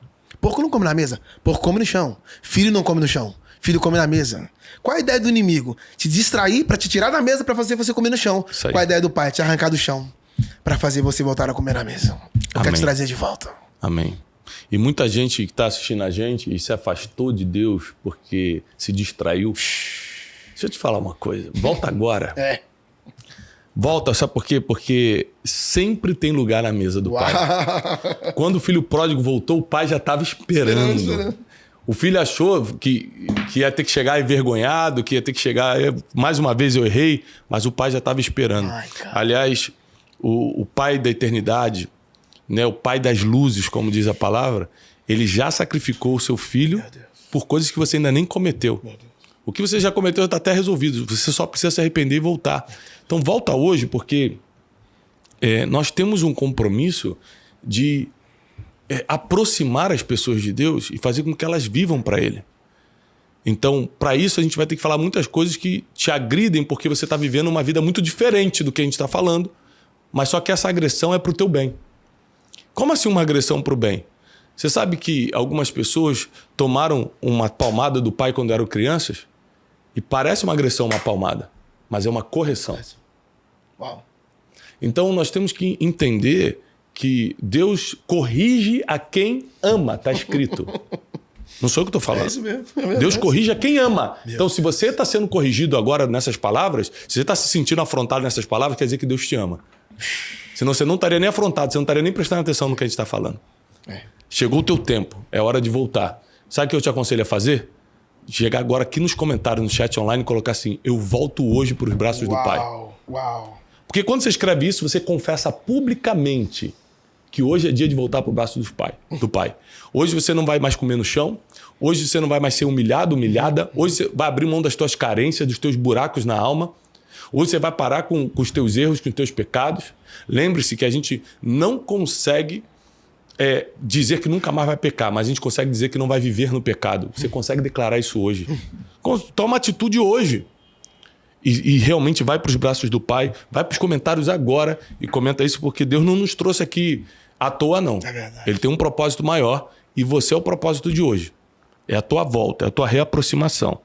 Porco não come na mesa. Porco come no chão. Filho não come no chão. Filho come na mesa. Qual a ideia do inimigo? Te distrair para te tirar da mesa para fazer você comer no chão. Qual a ideia do pai? Te arrancar do chão para fazer você voltar a comer na mesa. Eu quero te trazer de volta. Amém. E muita gente que está assistindo a gente e se afastou de Deus porque se distraiu. Deixa eu te falar uma coisa. Volta agora. Volta, sabe por quê? Porque sempre tem lugar na mesa do pai. Quando o filho pródigo voltou, o pai já estava esperando. O filho achou que ia ter que chegar envergonhado, que ia ter que chegar... Mais uma vez eu errei, mas o pai já estava esperando. Aliás, o pai da eternidade, né, o pai das luzes, como diz a palavra, ele já sacrificou o seu filho por coisas que você ainda nem cometeu. O que você já cometeu está até resolvido. Você só precisa se arrepender e voltar. Então volta hoje, porque nós temos um compromisso de aproximar as pessoas de Deus e fazer com que elas vivam para Ele. Então, para isso, a gente vai ter que falar muitas coisas que te agridem porque você está vivendo uma vida muito diferente do que a gente está falando, mas só que essa agressão é para o teu bem. Como assim uma agressão para o bem? Você sabe que algumas pessoas tomaram uma palmada do pai quando eram crianças e parece uma agressão, uma palmada, mas é uma correção. Uau. Então, nós temos que entender que Deus corrige a quem ama, está escrito. Não sou eu que estou falando. É isso mesmo. Deus corrige a quem ama. Então, se você está sendo corrigido agora nessas palavras, se você está se sentindo afrontado nessas palavras, quer dizer que Deus te ama. Senão você não estaria nem afrontado, você não estaria nem prestando atenção no que a gente está falando. Chegou o teu tempo, é hora de voltar. Sabe o que eu te aconselho a fazer? Chegar agora aqui nos comentários, no chat online e colocar assim, eu volto hoje para os braços do Pai. Uau. Porque quando você escreve isso, você confessa publicamente que hoje é dia de voltar para o braço do Pai. Hoje você não vai mais comer no chão, hoje você não vai mais ser humilhado, humilhada, hoje você vai abrir mão das tuas carências, dos teus buracos na alma, hoje você vai parar com os teus erros, com os teus pecados. Lembre-se que a gente não consegue dizer que nunca mais vai pecar, mas a gente consegue dizer que não vai viver no pecado. Você consegue declarar isso hoje. Toma atitude hoje. E realmente vai para os braços do Pai, vai para os comentários agora e comenta isso, porque Deus não nos trouxe aqui à toa, não. É verdade. Ele tem um propósito maior e você é o propósito de hoje. É a tua volta, é a tua reaproximação.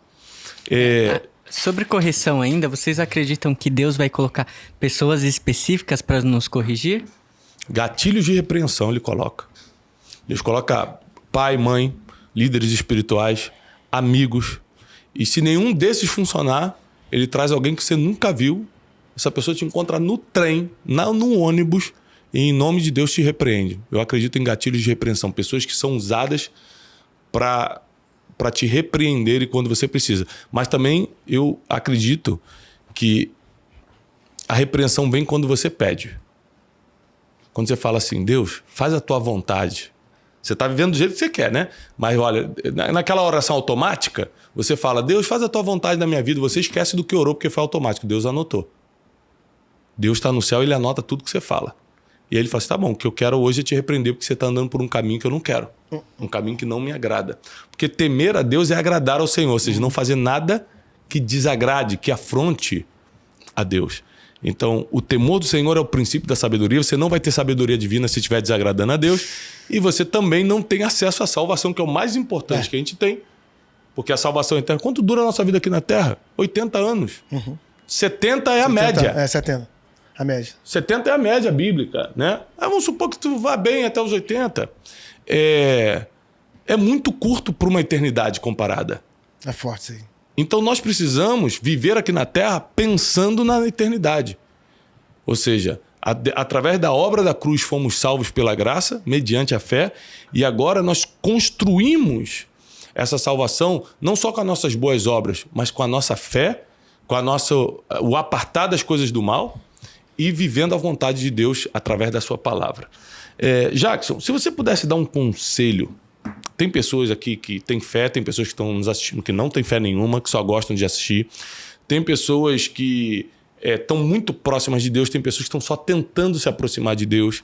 Sobre correção ainda, vocês acreditam que Deus vai colocar pessoas específicas para nos corrigir? Gatilhos de repreensão ele coloca. Deus coloca pai, mãe, líderes espirituais, amigos. E se nenhum desses funcionar, ele traz alguém que você nunca viu. Essa pessoa te encontra no trem, no ônibus, e em nome de Deus te repreende. Eu acredito em gatilhos de repreensão. Pessoas que são usadas para te repreender quando você precisa. Mas também eu acredito que a repreensão vem quando você pede. Quando você fala assim, Deus, faz a tua vontade. Você está vivendo do jeito que você quer, né? Mas olha, naquela oração automática, você fala, Deus, faz a tua vontade na minha vida. Você esquece do que orou porque foi automático. Deus anotou. Deus está no céu e ele anota tudo que você fala. E aí ele fala assim, tá bom, o que eu quero hoje é te repreender porque você está andando por um caminho que eu não quero. Um caminho que não me agrada. Porque temer a Deus é agradar ao Senhor. Ou seja, não fazer nada que desagrade, que afronte a Deus. Então, o temor do Senhor é o princípio da sabedoria. Você não vai ter sabedoria divina se estiver desagradando a Deus. E você também não tem acesso à salvação, que é o mais importante que a gente tem. Porque a salvação eterna... Quanto dura a nossa vida aqui na Terra? 80 anos. 70 é a média. 70. A média. 70 é a média bíblica, né? Vamos supor que tu vá bem até os 80. É muito curto para uma eternidade comparada. É forte isso aí. Então nós precisamos viver aqui na Terra pensando na eternidade. Ou seja, Através da obra da cruz fomos salvos pela graça, mediante a fé, e agora nós construímos essa salvação não só com as nossas boas obras, mas com a nossa fé, com o apartar das coisas do mal e vivendo a vontade de Deus através da sua palavra. Jackson, se você pudesse dar um conselho, tem pessoas aqui que têm fé, tem pessoas que estão nos assistindo que não têm fé nenhuma, que só gostam de assistir, tem pessoas que estão muito próximas de Deus, tem pessoas que estão só tentando se aproximar de Deus,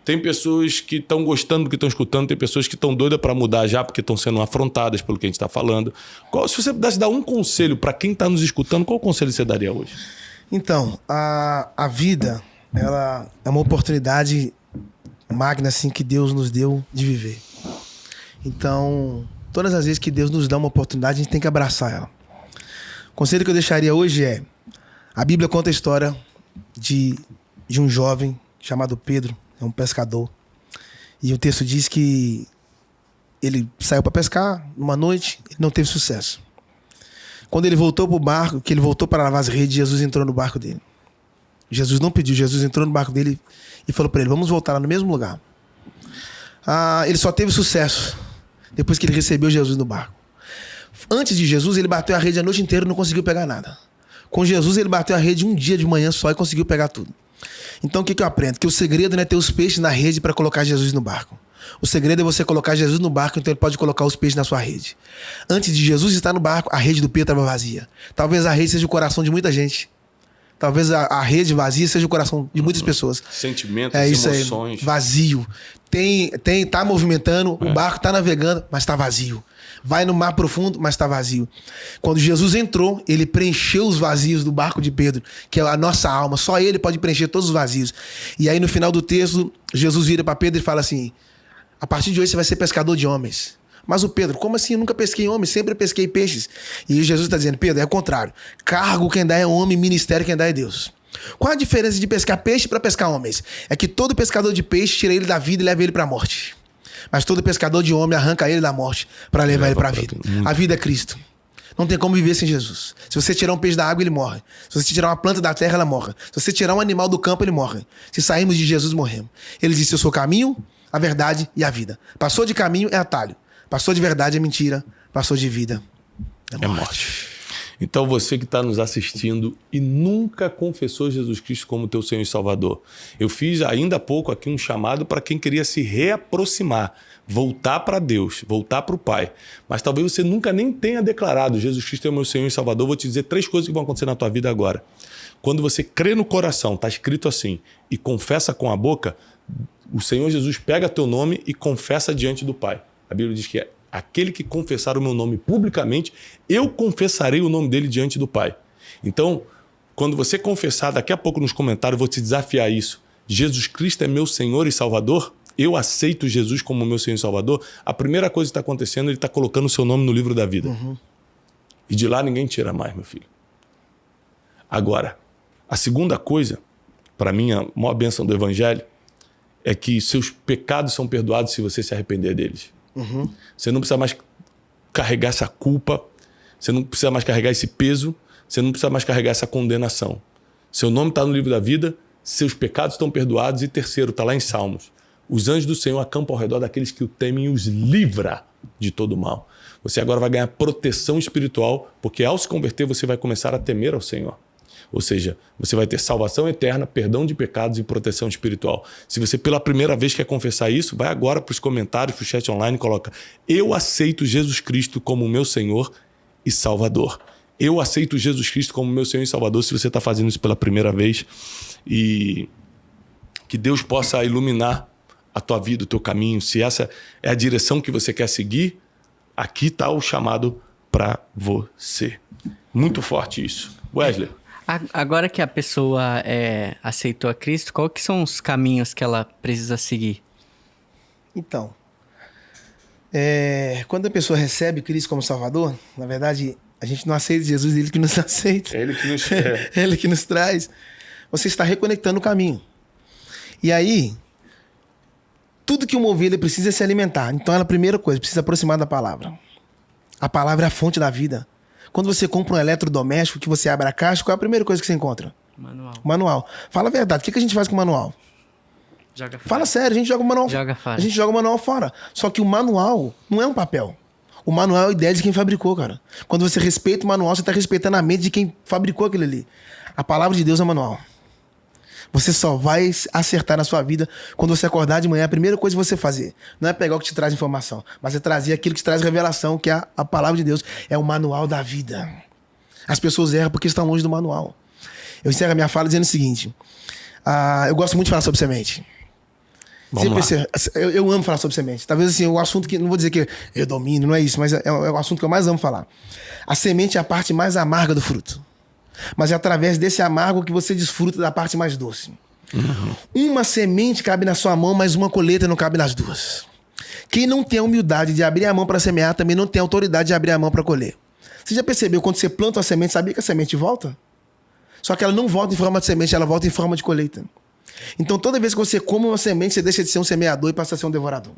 tem pessoas que estão gostando do que estão escutando, tem pessoas que estão doidas para mudar já porque estão sendo afrontadas pelo que a gente está falando. Se você pudesse dar um conselho para quem está nos escutando, qual conselho você daria hoje? Então, a vida, ela é uma oportunidade magna assim, que Deus nos deu de viver. Então, todas as vezes que Deus nos dá uma oportunidade, a gente tem que abraçar ela. O conselho que eu deixaria hoje é: a Bíblia conta a história de um jovem chamado Pedro, é um pescador. E o texto diz que ele saiu para pescar numa noite e não teve sucesso. Quando ele voltou para o barco, que ele voltou para lavar as redes, Jesus entrou no barco dele. Jesus não pediu, Jesus entrou no barco dele e falou para ele: vamos voltar lá no mesmo lugar. Ele só teve sucesso depois que ele recebeu Jesus no barco. Antes de Jesus, ele bateu a rede a noite inteira e não conseguiu pegar nada. Com Jesus, ele bateu a rede um dia de manhã só e conseguiu pegar tudo. Então, o que eu aprendo? Que o segredo não é ter os peixes na rede para colocar Jesus no barco. O segredo é você colocar Jesus no barco, então ele pode colocar os peixes na sua rede. Antes de Jesus estar no barco, a rede do Pedro estava vazia. Talvez a rede seja o coração de muita gente. Talvez a rede vazia seja o coração de muitas pessoas. Sentimentos, emoções. Vazio. Tá movimentando, o barco tá navegando, mas tá vazio. Vai no mar profundo, mas tá vazio. Quando Jesus entrou, ele preencheu os vazios do barco de Pedro, que é a nossa alma. Só ele pode preencher todos os vazios. E aí no final do texto, Jesus vira para Pedro e fala assim: a partir de hoje você vai ser pescador de homens. Mas o Pedro: como assim? Eu nunca pesquei homens, sempre pesquei peixes. E Jesus está dizendo: Pedro, é o contrário. Cargo quem dá é homem, ministério quem dá é Deus. Qual a diferença de pescar peixe para pescar homens? É que todo pescador de peixe tira ele da vida e leva ele para a morte. Mas todo pescador de homem arranca ele da morte para levar ele para a vida. A vida é Cristo. Não tem como viver sem Jesus. Se você tirar um peixe da água, ele morre. Se você tirar uma planta da terra, ela morre. Se você tirar um animal do campo, ele morre. Se sairmos de Jesus, morremos. Ele disse: eu sou o caminho, a verdade e a vida. Passou de caminho é atalho. Passou de verdade é mentira. Passou de vida é morte. Então você que está nos assistindo e nunca confessou Jesus Cristo como teu Senhor e Salvador, eu fiz ainda há pouco aqui um chamado para quem queria se reaproximar, voltar para Deus, voltar para o Pai. Mas talvez você nunca nem tenha declarado: Jesus Cristo é o meu Senhor e Salvador. Vou te dizer 3 coisas que vão acontecer na tua vida agora. Quando você crê no coração, está escrito assim, e confessa com a boca, o Senhor Jesus pega teu nome e confessa diante do Pai. A Bíblia diz que aquele que confessar o meu nome publicamente, eu confessarei o nome dele diante do Pai. Então, quando você confessar, daqui a pouco nos comentários eu vou te desafiar a isso: Jesus Cristo é meu Senhor e Salvador, eu aceito Jesus como meu Senhor e Salvador. A primeira coisa que está acontecendo, ele está colocando o seu nome no livro da vida. E de lá ninguém tira mais, meu filho. Agora, a segunda coisa, para mim, a maior bênção do Evangelho, é que seus pecados são perdoados se você se arrepender deles. Você não precisa mais carregar essa culpa, você não precisa mais carregar esse peso, você não precisa mais carregar essa condenação. Seu nome está no livro da vida, seus pecados estão perdoados. E terceiro, está lá em Salmos: os anjos do Senhor acampam ao redor daqueles que o temem e os livra de todo mal. Você agora vai ganhar proteção espiritual, porque ao se converter você vai começar a temer ao Senhor. Ou seja, você vai ter salvação eterna, perdão de pecados e proteção espiritual. Se você pela primeira vez quer confessar isso, vai agora para os comentários, para o chat online e coloca: eu aceito Jesus Cristo como meu Senhor e Salvador. Eu aceito Jesus Cristo como meu Senhor e Salvador, se você está fazendo isso pela primeira vez. E que Deus possa iluminar a tua vida, o teu caminho. Se essa é a direção que você quer seguir, aqui está o chamado para você. Muito forte isso. Wesley. Agora que a pessoa aceitou a Cristo, qual que são os caminhos que ela precisa seguir? Então, quando a pessoa recebe Cristo como Salvador, na verdade, a gente não aceita Jesus, ele que nos aceita. Ele que nos Ele que nos traz. Você está reconectando o caminho. E aí, tudo que uma ovelha precisa é se alimentar. Então, ela, a primeira coisa, precisa aproximar da palavra. A palavra é a fonte da vida. Quando você compra um eletrodoméstico, que você abre a caixa, qual é a primeira coisa que você encontra? Manual. Manual. Fala a verdade, o que a gente faz com o manual? Joga fora. Fala sério, a gente joga o manual Joga fora. A gente joga o manual fora. Só que o manual não é um papel. O manual é a ideia de quem fabricou, cara. Quando você respeita o manual, você está respeitando a mente de quem fabricou aquilo ali. A palavra de Deus é o manual. Você só vai acertar na sua vida quando você acordar de manhã. A primeira coisa que você fazer não é pegar o que te traz informação, mas é trazer aquilo que te traz revelação, que é a palavra de Deus. É o manual da vida. As pessoas erram porque estão longe do manual. Eu encerro a minha fala dizendo o seguinte. Eu gosto muito de falar sobre semente. Eu amo falar sobre semente. Talvez assim, o assunto que... Não vou dizer que eu domino, não é isso, mas é o assunto que eu mais amo falar. A semente é a parte mais amarga do fruto. Mas é através desse amargo que você desfruta da parte mais doce. Uma semente cabe na sua mão, mas uma colheita não cabe nas duas. Quem não tem a humildade de abrir a mão para semear, também não tem a autoridade de abrir a mão para colher. Você já percebeu, quando você planta uma semente, sabia que a semente volta? Só que ela não volta em forma de semente, ela volta em forma de colheita. Então toda vez que você come uma semente, você deixa de ser um semeador e passa a ser um devorador.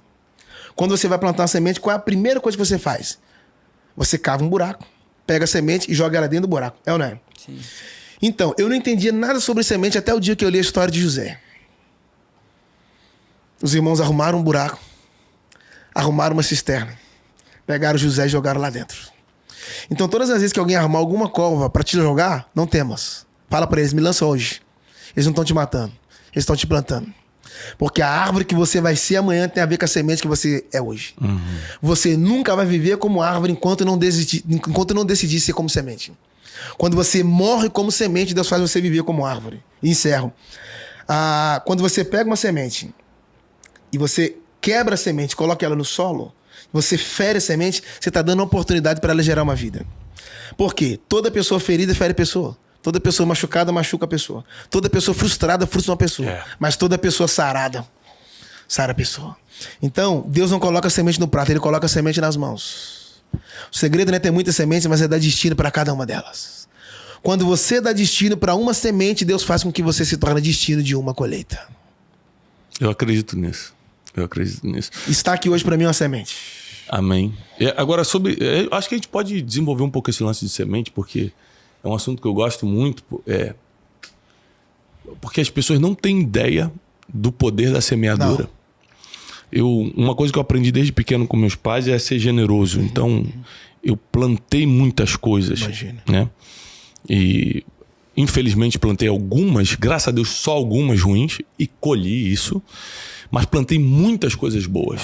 Quando você vai plantar uma semente, qual é a primeira coisa que você faz? Você cava um buraco, pega a semente e joga ela dentro do buraco. É ou não é? Sim. Então, eu não entendia nada sobre semente até o dia que eu li a história de José. Os irmãos arrumaram um buraco, arrumaram uma cisterna, pegaram José e jogaram lá dentro. Então, todas as vezes que alguém arrumar alguma cova para te jogar, não temas. Fala para eles, me lança hoje. Eles não estão te matando, eles estão te plantando. Porque a árvore que você vai ser amanhã tem a ver com a semente que você é hoje. Você nunca vai viver como árvore enquanto não decidir ser como semente. Quando você morre como semente, Deus faz você viver como árvore. E encerro. Quando você pega uma semente e você quebra a semente, coloca ela no solo, você fere a semente, você está dando uma oportunidade para ela gerar uma vida. Por quê? Toda pessoa ferida fere a pessoa. Toda pessoa machucada machuca a pessoa. Toda pessoa frustrada frustra uma pessoa. Mas toda pessoa sarada sara a pessoa. Então, Deus não coloca a semente no prato, Ele coloca a semente nas mãos. O segredo não é ter muitas sementes, mas é dar destino para cada uma delas. Quando você dá destino para uma semente, Deus faz com que você se torne destino de uma colheita. Eu acredito nisso. Eu acredito nisso. Está aqui hoje para mim uma semente. Amém. Agora, acho que a gente pode desenvolver um pouco esse lance de semente, porque é um assunto que eu gosto muito. Porque as pessoas não têm ideia do poder da semeadura. Uma coisa que eu aprendi desde pequeno com meus pais é ser generoso. Então, eu plantei muitas coisas. Imagina. Né? E, infelizmente, plantei algumas, graças a Deus, só algumas ruins, e colhi isso. Mas plantei muitas coisas boas.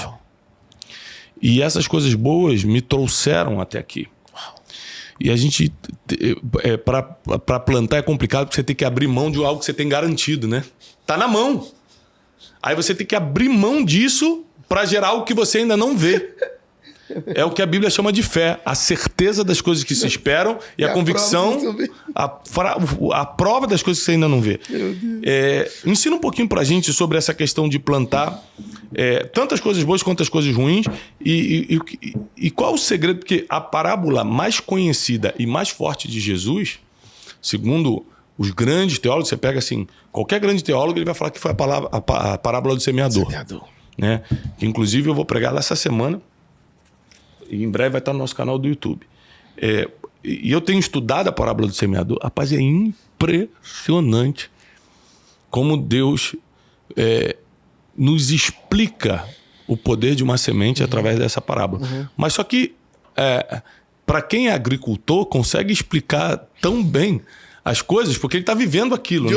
E essas coisas boas me trouxeram até aqui. E a gente, para plantar é complicado, porque você tem que abrir mão de algo que você tem garantido, né? Tá na mão. Aí você tem que abrir mão disso para gerar algo que você ainda não vê. É o que a Bíblia chama de fé. A certeza das coisas que se esperam e a convicção, a prova das coisas que você ainda não vê. Ensina um pouquinho pra gente sobre essa questão de plantar tantas coisas boas quanto as coisas ruins. E qual o segredo? Porque a parábola mais conhecida e mais forte de Jesus, segundo os grandes teólogos, você pega assim, qualquer grande teólogo, ele vai falar que foi a parábola do semeador. Né? Que inclusive eu vou pregar lá essa semana. E em breve vai estar no nosso canal do YouTube. E eu tenho estudado a parábola do semeador. Rapaz, é impressionante como Deus nos explica o poder de uma semente através dessa parábola. Mas só que, para quem é agricultor, consegue explicar tão bem as coisas, porque ele está vivendo aquilo,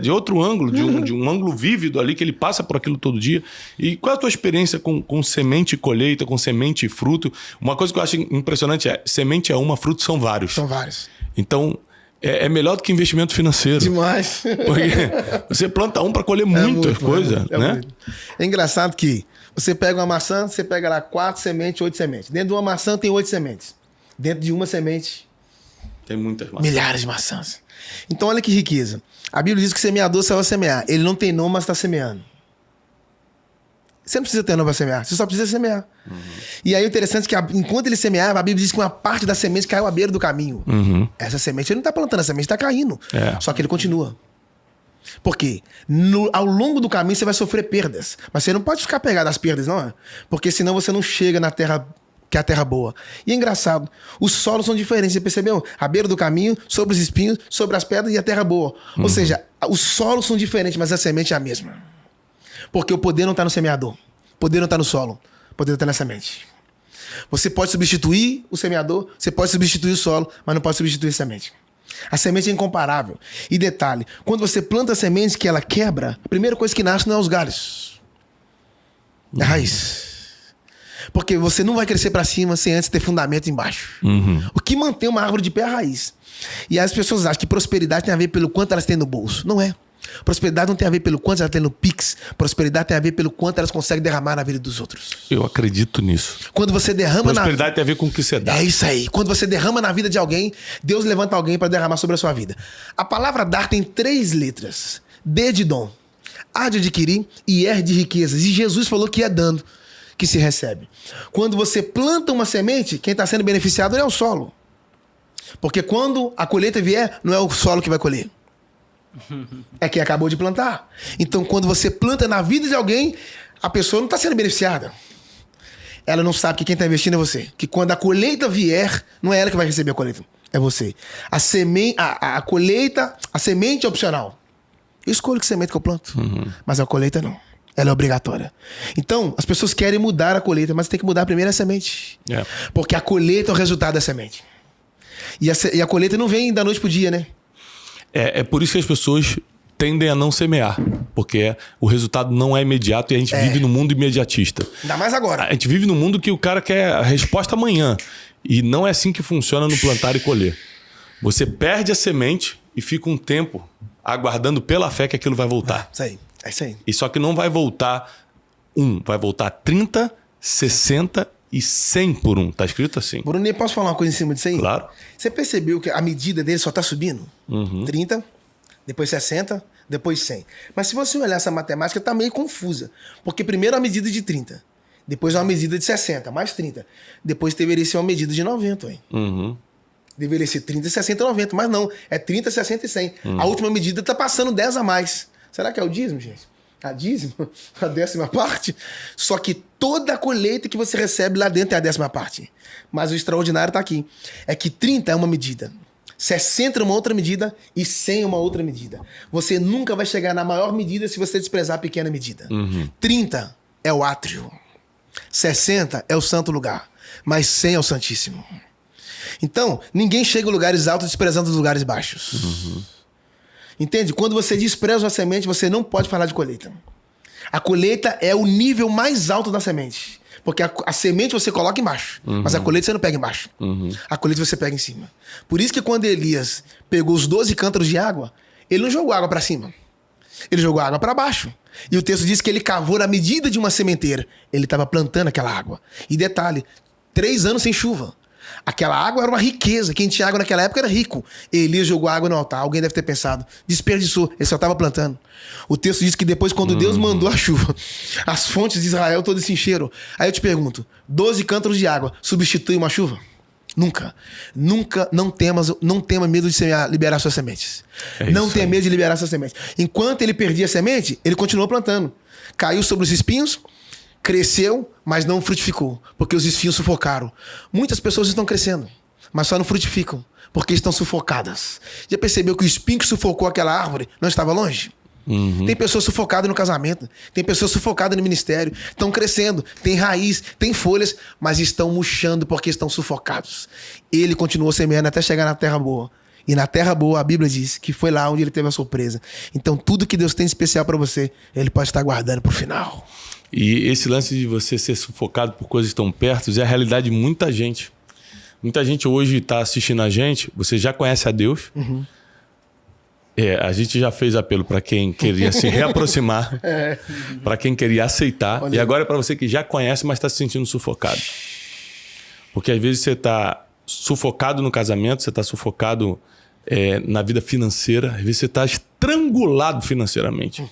de outro ângulo, de um ângulo vívido ali, que ele passa por aquilo todo dia. E qual é a tua experiência com semente e colheita, com semente e fruto? Uma coisa que eu acho impressionante semente é uma, fruto são vários. São vários. Então, é melhor do que investimento financeiro. Demais. Porque você planta para colher muitas coisas, né? É engraçado que você pega uma maçã, você pega lá 4 sementes, 8 sementes. Dentro de uma maçã tem 8 sementes. Dentro de uma semente... Tem muitas maçãs. Milhares de maçãs. Então, olha que riqueza. A Bíblia diz que o semeador saiu a semear. Ele não tem nome, mas está semeando. Você não precisa ter nome para semear. Você só precisa semear. E aí, o interessante é que enquanto ele semeava, a Bíblia diz que uma parte da semente caiu à beira do caminho. Essa semente, ele não está plantando, a semente está caindo. Só que ele continua. Por quê? Ao longo do caminho, você vai sofrer perdas. Mas você não pode ficar pegado às perdas, não. Porque senão você não chega na terra que é a terra boa. E é engraçado, os solos são diferentes, você percebeu? À beira do caminho, sobre os espinhos, sobre as pedras e a terra boa. Ou seja, os solos são diferentes, mas a semente é a mesma. Porque o poder não está no semeador. O poder não está no solo. O poder está na semente. Você pode substituir o semeador, você pode substituir o solo, mas não pode substituir a semente. A semente é incomparável. E detalhe, quando você planta a semente que ela quebra, a primeira coisa que nasce não é os galhos. É a raiz. Porque você não vai crescer para cima sem antes ter fundamento embaixo. O que mantém uma árvore de pé é a raiz. E as pessoas acham que prosperidade tem a ver pelo quanto elas têm no bolso. Não é. Prosperidade não tem a ver pelo quanto elas têm no Pix. Prosperidade tem a ver pelo quanto elas conseguem derramar na vida dos outros. Eu acredito nisso. Quando você derrama prosperidade tem a ver com o que você dá. É isso aí. Quando você derrama na vida de alguém, Deus levanta alguém para derramar sobre a sua vida. A palavra dar tem 3 letras. D de dom, A de adquirir e R de riquezas. E Jesus falou que é dando que se recebe. Quando você planta uma semente, quem está sendo beneficiado não é o solo. Porque quando a colheita vier, não é o solo que vai colher. É quem acabou de plantar. Então, quando você planta na vida de alguém, a pessoa não está sendo beneficiada. Ela não sabe que quem está investindo é você. Que quando a colheita vier, não é ela que vai receber a colheita. É você. A colheita, a semente é opcional. Eu escolho que semente que eu planto. Mas a colheita não. Ela é obrigatória. Então, as pessoas querem mudar a colheita, mas tem que mudar primeiro a semente. Porque a colheita é o resultado da semente. E a colheita não vem da noite pro dia, né? É por isso que as pessoas tendem a não semear. Porque o resultado não é imediato e a gente vive num mundo imediatista. Ainda mais agora. A gente vive num mundo que o cara quer a resposta amanhã. E não é assim que funciona no plantar e colher. Você perde a semente e fica um tempo aguardando pela fé que aquilo vai voltar. Isso aí. É isso aí. E só que não vai voltar vai voltar 30, 60 e 100 por um. Tá escrito assim. Bruno, posso falar uma coisa em cima disso aí? Claro. Você percebeu que a medida dele só tá subindo? 30, depois 60, depois 100. Mas se você olhar essa matemática, tá meio confusa. Porque primeiro a medida de 30, depois uma medida de 60, mais 30. Depois deveria ser uma medida de 90, hein? Deveria ser 30, 60 e 90. Mas não, é 30, 60 e 100. A última medida tá passando 10 a mais. Será que é o dízimo, gente? A dízimo? A 10ª parte? Só que toda a colheita que você recebe lá dentro é a 10ª parte. Mas o extraordinário tá aqui. É que 30 é uma medida, 60 é uma outra medida e 100 é uma outra medida. Você nunca vai chegar na maior medida se você desprezar a pequena medida. 30 é o átrio. 60 é o santo lugar. Mas 100 é o santíssimo. Então, ninguém chega a lugares altos desprezando os lugares baixos. Entende? Quando você despreza uma semente, você não pode falar de colheita. A colheita é o nível mais alto da semente. Porque a semente você coloca embaixo, mas a colheita você não pega embaixo. A colheita você pega em cima. Por isso que quando Elias pegou os 12 cântaros de água, ele não jogou água para cima. Ele jogou água para baixo. E o texto diz que ele cavou na medida de uma sementeira. Ele estava plantando aquela água. E detalhe, 3 anos sem chuva. Aquela água era uma riqueza. Quem tinha água naquela época era rico. Elias jogou água no altar. Alguém deve ter pensado, desperdiçou. Ele só estava plantando. O texto diz que depois, quando Deus mandou a chuva, as fontes de Israel todas se encheram. Aí eu te pergunto, 12 cântaros de água substitui uma chuva? Nunca. Nunca, não tema medo de liberar suas sementes. Não tenha medo de liberar suas sementes. Enquanto ele perdia a semente, ele continuou plantando. Caiu sobre os espinhos, cresceu, mas não frutificou, porque os espinhos sufocaram. Muitas pessoas estão crescendo, mas só não frutificam, porque estão sufocadas. Já percebeu que o espinho que sufocou aquela árvore não estava longe? Tem pessoas sufocadas no casamento, tem pessoas sufocadas no ministério, estão crescendo, tem raiz, tem folhas, mas estão murchando porque estão sufocados. Ele continuou semeando até chegar na terra boa. E na terra boa, a Bíblia diz que foi lá onde ele teve a surpresa. Então tudo que Deus tem de especial para você, ele pode estar guardando pro final. E esse lance de você ser sufocado por coisas tão perto é a realidade de muita gente. Muita gente hoje está assistindo a gente, você já conhece a Deus. A gente já fez apelo para quem queria se reaproximar, para quem queria aceitar. Olha. E agora é para você que já conhece, mas está se sentindo sufocado. Porque às vezes você está sufocado no casamento, você está sufocado na vida financeira, às vezes você está estrangulado financeiramente.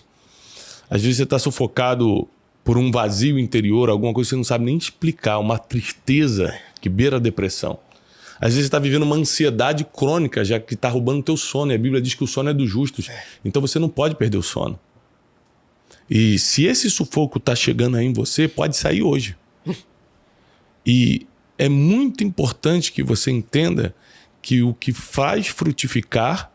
Às vezes você está sufocado por um vazio interior, alguma coisa que você não sabe nem explicar, uma tristeza que beira a depressão. Às vezes você está vivendo uma ansiedade crônica, já que está roubando o teu sono. E a Bíblia diz que o sono é dos justos. Então você não pode perder o sono. E se esse sufoco está chegando aí em você, pode sair hoje. E é muito importante que você entenda que o que faz frutificar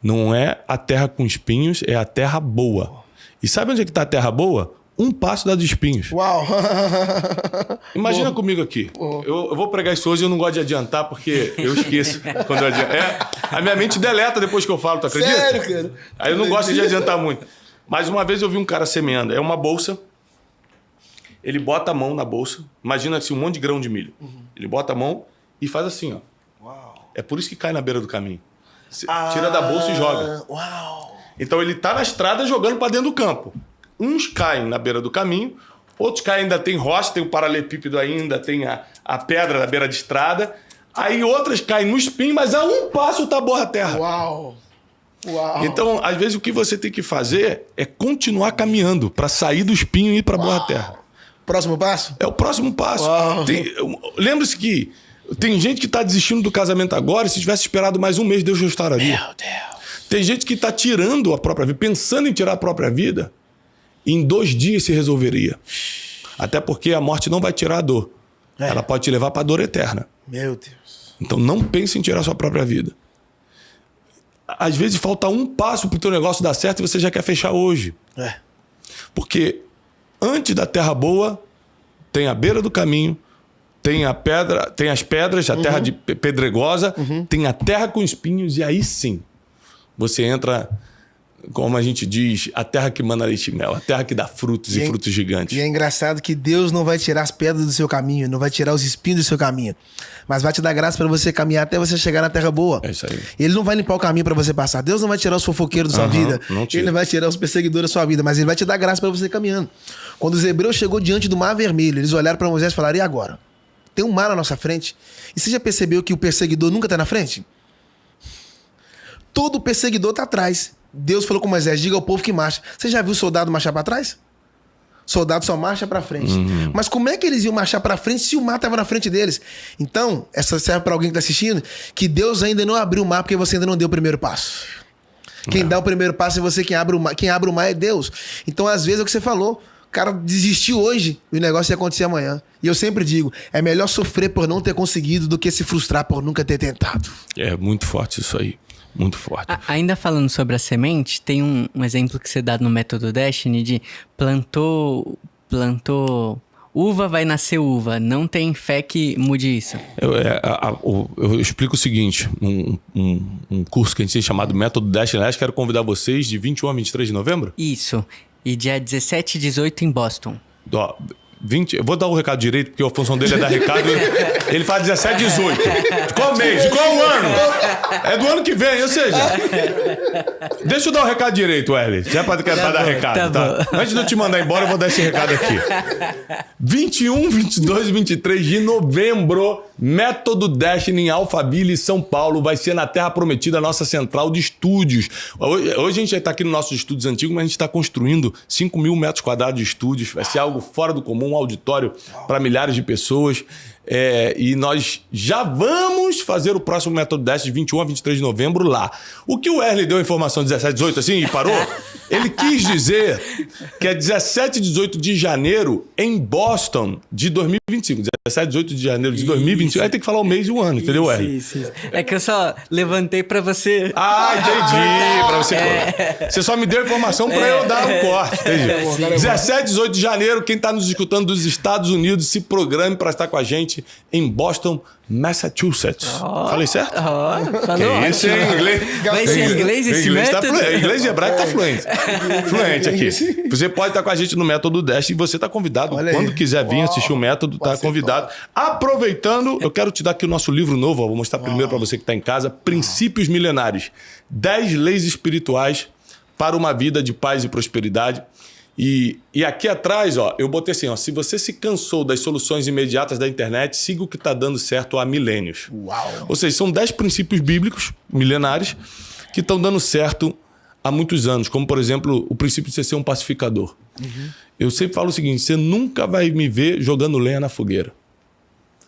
não é a terra com espinhos, é a terra boa. E sabe onde é que está a terra boa? Um passo da de espinhos. Uau! Imagina comigo aqui. Eu vou pregar isso hoje e eu não gosto de adiantar porque eu esqueço quando eu adianto. A minha mente deleta depois que eu falo, tu acredita? Sério, cara? Aí eu não gosto de adiantar muito. Mas uma vez eu vi um cara semeando. É uma bolsa. Ele bota a mão na bolsa. Imagina assim, um monte de grão de milho. Ele bota a mão e faz assim, ó. Uau! É por isso que cai na beira do caminho. Tira da bolsa e joga. Uau! Então ele tá na estrada jogando para dentro do campo. Uns caem na beira do caminho, outros caem, ainda tem rocha, tem o paralelepípedo ainda, tem a pedra na beira de estrada. Aí outras caem no espinho, mas a um passo tá boa a terra. Uau! Uau! Então, às vezes, o que você tem que fazer é continuar caminhando para sair do espinho e ir para boa terra. Próximo passo? É o próximo passo. Lembre-se que tem gente que está desistindo do casamento agora e se tivesse esperado mais um mês, Deus restauraria. Meu Deus! Tem gente que está tirando a própria vida, pensando em tirar a própria vida, e em 2 dias se resolveria. Até porque a morte não vai tirar a dor. Ela pode te levar para a dor eterna. Meu Deus. Então não pense em tirar a sua própria vida. Às vezes falta um passo para o teu negócio dar certo e você já quer fechar hoje. Porque antes da terra boa, tem a beira do caminho, tem a pedra, tem as pedras, a terra de pedregosa, tem a terra com espinhos, e aí sim você entra, como a gente diz, a terra que manda leite e mel, a terra que dá frutos e frutos gigantes. E é engraçado que Deus não vai tirar as pedras do seu caminho, não vai tirar os espinhos do seu caminho, mas vai te dar graça para você caminhar até você chegar na terra boa. É isso aí. Ele não vai limpar o caminho para você passar. Deus não vai tirar os fofoqueiros da sua vida. Ele não vai tirar os perseguidores da sua vida, mas ele vai te dar graça para você caminhando. Quando os hebreus chegou diante do Mar Vermelho, eles olharam para Moisés e falaram: e agora? Tem um mar na nossa frente. E você já percebeu que o perseguidor nunca está na frente? Todo perseguidor está atrás. Deus falou com Moisés: diga ao povo que marcha. Você já viu soldado marchar para trás? Soldado só marcha para frente. Mas como é que eles iam marchar para frente se o mar estava na frente deles? Então, essa serve para alguém que está assistindo, que Deus ainda não abriu o mar porque você ainda não deu o primeiro passo. Quem dá o primeiro passo é você, quem abre o mar é Deus. Então, às vezes, é o que você falou. O cara desistiu hoje e o negócio ia acontecer amanhã. E eu sempre digo, é melhor sofrer por não ter conseguido do que se frustrar por nunca ter tentado. É muito forte isso aí. Muito forte. Ainda falando sobre a semente, tem um exemplo que você dá no método Destiny de plantou uva, vai nascer uva. Não tem fé que mude isso. Eu explico o seguinte, um curso que a gente tem chamado Método Destiny, aliás, quero convidar vocês de 21 a 23 de novembro. Isso. E dia 17 e 18 em Boston. Ó, eu vou dar o recado direito, porque a função dele é dar recado. Ele faz 17 e 18. De qual mês? De qual ano? É do ano que vem, ou seja... Deixa eu dar o recado direito, Wesley. Já para dar recado, tá? Antes de eu te mandar embora, eu vou dar esse recado aqui. 21, 22 e 23 de novembro, Método Destiny em Alphaville, São Paulo. Vai ser na Terra Prometida, a nossa central de estúdios. Hoje a gente já está aqui nos nossos estúdios antigos, mas a gente está construindo 5.000 metros quadrados de estúdios. Vai ser algo fora do comum, um auditório para milhares de pessoas. E nós já vamos fazer o próximo Método Destiny de 21 a 23 de novembro lá. O que o Wesley deu a informação 17, 18 assim e parou, ele quis dizer que é 17 e 18 de janeiro em Boston de 2025. 17 e 18 de janeiro de 2025. Aí tem que falar o mês e o ano, entendeu, Wesley? Isso. É que eu só levantei pra você... Ah, entendi. Pra você... Você só me deu a informação pra eu dar um corte. Entendi. 17 e 18 de janeiro, quem tá nos escutando dos Estados Unidos, se programe pra estar com a gente em Boston, Massachusetts. Falei certo? Falou. Isso em inglês. Vai ser inglês esse método? Inglês e hebraico tá fluente. Fluente aqui. Você pode estar com a gente no Método Destiny e você tá convidado. Quando quiser vir assistir o método, tá convidado. Aproveitando, eu quero te dar aqui o nosso livro novo. Vou mostrar primeiro para você que tá em casa. Princípios Milenares. 10 leis espirituais para uma vida de paz e prosperidade. E aqui atrás, ó, eu botei assim, ó, se você se cansou das soluções imediatas da internet, siga o que está dando certo há milênios. Uau. Ou seja, são 10 princípios bíblicos milenares que estão dando certo há muitos anos, como, por exemplo, o princípio de você ser um pacificador. Eu sempre falo o seguinte, você nunca vai me ver jogando lenha na fogueira.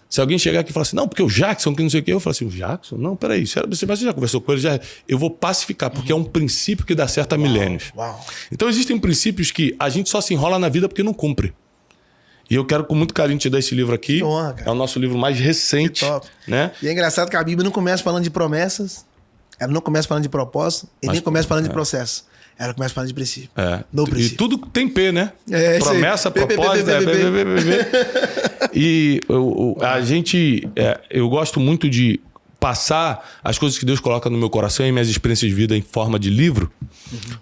Se alguém chegar aqui e falar assim, não, porque o Jackson, que não sei o quê, eu falo assim, o Jackson? Não, peraí, você já conversou com ele? Eu vou pacificar, porque é um princípio que dá certo há milênios. Então existem princípios que a gente só se enrola na vida porque não cumpre. E eu quero com muito carinho te dar esse livro aqui. Que honra, cara. É o nosso livro mais recente. Que top. Né? E é engraçado que a Bíblia não começa falando de promessas, ela não começa falando de propósito e nem começa falando de processo. Ela começa falando de princípio. No E princípio. tudo tem P, né? É, isso aí. Promessa, P, P, propósito. P, P, P, P. E a gente... eu gosto muito de passar as coisas que Deus coloca no meu coração e minhas experiências de vida em forma de livro,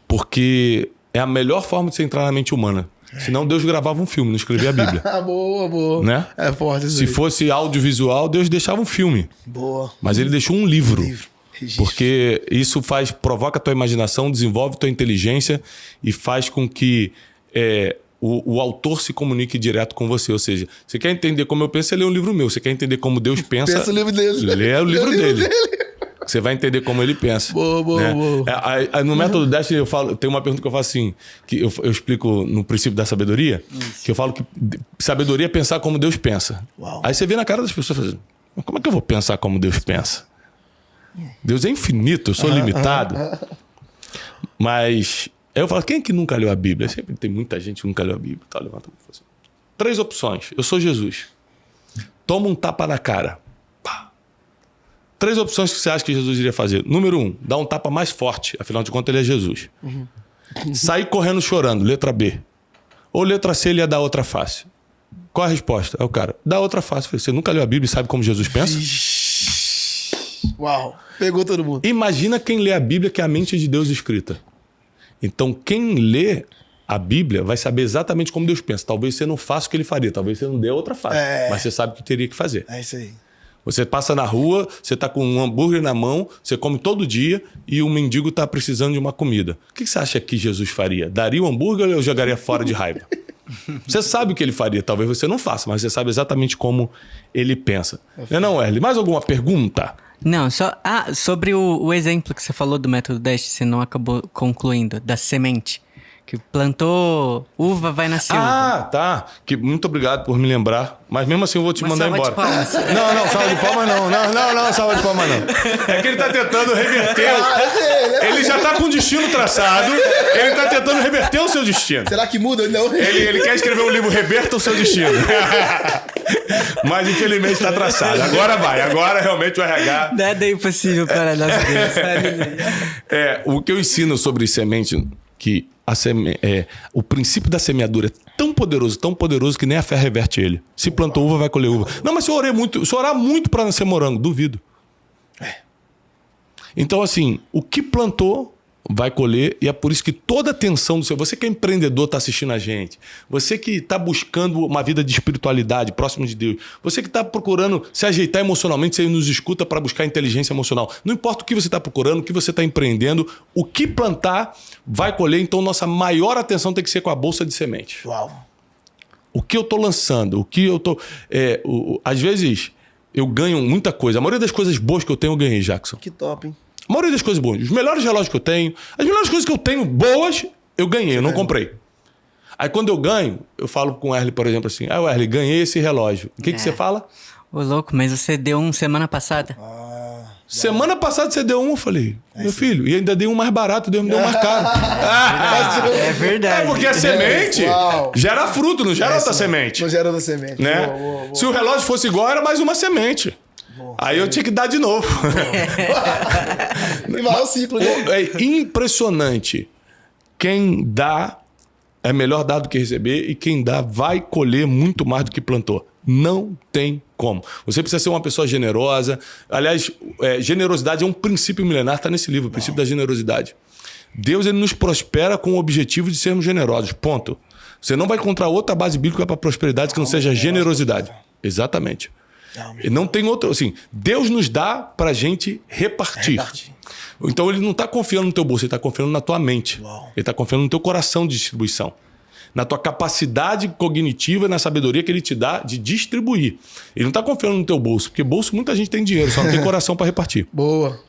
porque é a melhor forma de você entrar na mente humana. Senão Deus gravava um filme, não escrevia a Bíblia. Boa, boa. Né? É forte isso Se aí. fosse audiovisual, Deus deixava um filme. Boa. Mas ele deixou um livro. Registro. Porque isso provoca a tua imaginação, desenvolve a tua inteligência e faz com que o autor se comunique direto com você. Ou seja, você quer entender como eu penso, você lê um livro meu. Você quer entender como Deus pensa, Pensa o livro dele. lê o livro dele. Você vai entender como ele pensa. Boa. No método Dash, tem uma pergunta que eu faço assim, que eu explico no princípio da sabedoria, que eu falo que sabedoria é pensar como Deus pensa. Uau. Aí você vê na cara das pessoas fazendo, como é que eu vou pensar como Deus pensa? Deus é infinito, eu sou limitado. Mas aí eu falo, quem é que nunca leu a Bíblia? Sempre tem muita gente que nunca leu a Bíblia. Tá, levanta a mão. Assim. 3 opções. Eu sou Jesus. Toma um tapa na cara. 3 opções que você acha que Jesus iria fazer. Número 1, dá um tapa mais forte. Afinal de contas, ele é Jesus. Sair correndo chorando. Letra B. Ou letra C, ele ia dar outra face. Qual a resposta? É o cara, dá outra face. Você nunca leu a Bíblia e sabe como Jesus pensa? Uau. Pegou todo mundo. Imagina quem lê a Bíblia, que é a mente de Deus escrita. Então, quem lê a Bíblia vai saber exatamente como Deus pensa. Talvez você não faça o que ele faria. Talvez você não dê outra face. Mas você sabe o que teria que fazer. É isso aí. Você passa na rua, você está com um hambúrguer na mão, você come todo dia e o mendigo está precisando de uma comida. O que você acha que Jesus faria? Daria o hambúrguer ou eu jogaria fora de raiva? Você sabe o que ele faria. Talvez você não faça, mas você sabe exatamente como ele pensa. Não, Erle, mais alguma pergunta? Não, só... sobre o exemplo que você falou do método Dash, você não acabou concluindo, da semente. Que plantou uva, vai nascer uva. Tá. Muito obrigado por me lembrar. Mas mesmo assim eu vou te mandar salva de embora. palmas. Não, salva de palmas não. Não, salva de palmas não. É que ele tá tentando reverter. Ele já tá com o destino traçado. Ele tá tentando reverter o seu destino. Será que muda? Não. Ele quer escrever um livro Reverta o Seu Destino. Mas infelizmente tá traçado. Agora vai. Agora realmente o RH... Nada é impossível para nós Deus. O que eu ensino sobre semente, que o princípio da semeadura é tão poderoso que nem a fé reverte ele. Se plantou uva, vai colher uva. Não, mas se eu orar muito para nascer morango, duvido. Então, assim, o que plantou vai colher, e é por isso que toda a atenção do seu... Você que é empreendedor, está assistindo a gente. Você que está buscando uma vida de espiritualidade, próximo de Deus. Você que está procurando se ajeitar emocionalmente, você nos escuta para buscar inteligência emocional. Não importa o que você está procurando, o que você está empreendendo, o que plantar vai colher. Então, nossa maior atenção tem que ser com a bolsa de sementes. Uau. O que eu estou lançando, o que eu estou... às vezes, eu ganho muita coisa. A maioria das coisas boas que eu tenho, eu ganhei, Jackson. Que top, hein? A maioria das coisas boas. Os melhores relógios que eu tenho, as melhores coisas que eu tenho boas, eu ganhei, eu não comprei. Aí quando eu ganho, eu falo com o Erle, por exemplo, assim, Erle, ganhei esse relógio. O que você fala? Ô, louco, mas você deu um semana passada. Semana passada você deu um, eu falei, meu filho, e ainda dei um mais barato, Deus me deu mais caro. É verdade. É porque a semente gera fruto, não gera outra semente. Não gera outra semente. Né? Boa. Se o relógio fosse igual, era mais uma semente. Aí eu tinha que dar de novo. E vai o ciclo, né? É impressionante. Quem dá é melhor dar do que receber, e quem dá vai colher muito mais do que plantou. Não tem como. Você precisa ser uma pessoa generosa. Aliás, generosidade é um princípio milenar, está nesse livro, o princípio da generosidade. Deus, ele nos prospera com o objetivo de sermos generosos. Ponto. Você não vai encontrar outra base bíblica para prosperidade que não seja generosidade. Exatamente. Não tem outro. Assim, Deus nos dá para a gente repartir. Então ele não está confiando no teu bolso, ele está confiando na tua mente. Ele está confiando no teu coração de distribuição. Na tua capacidade cognitiva e na sabedoria que ele te dá de distribuir. Ele não está confiando no teu bolso, porque bolso muita gente tem dinheiro, só não tem coração para repartir. Boa.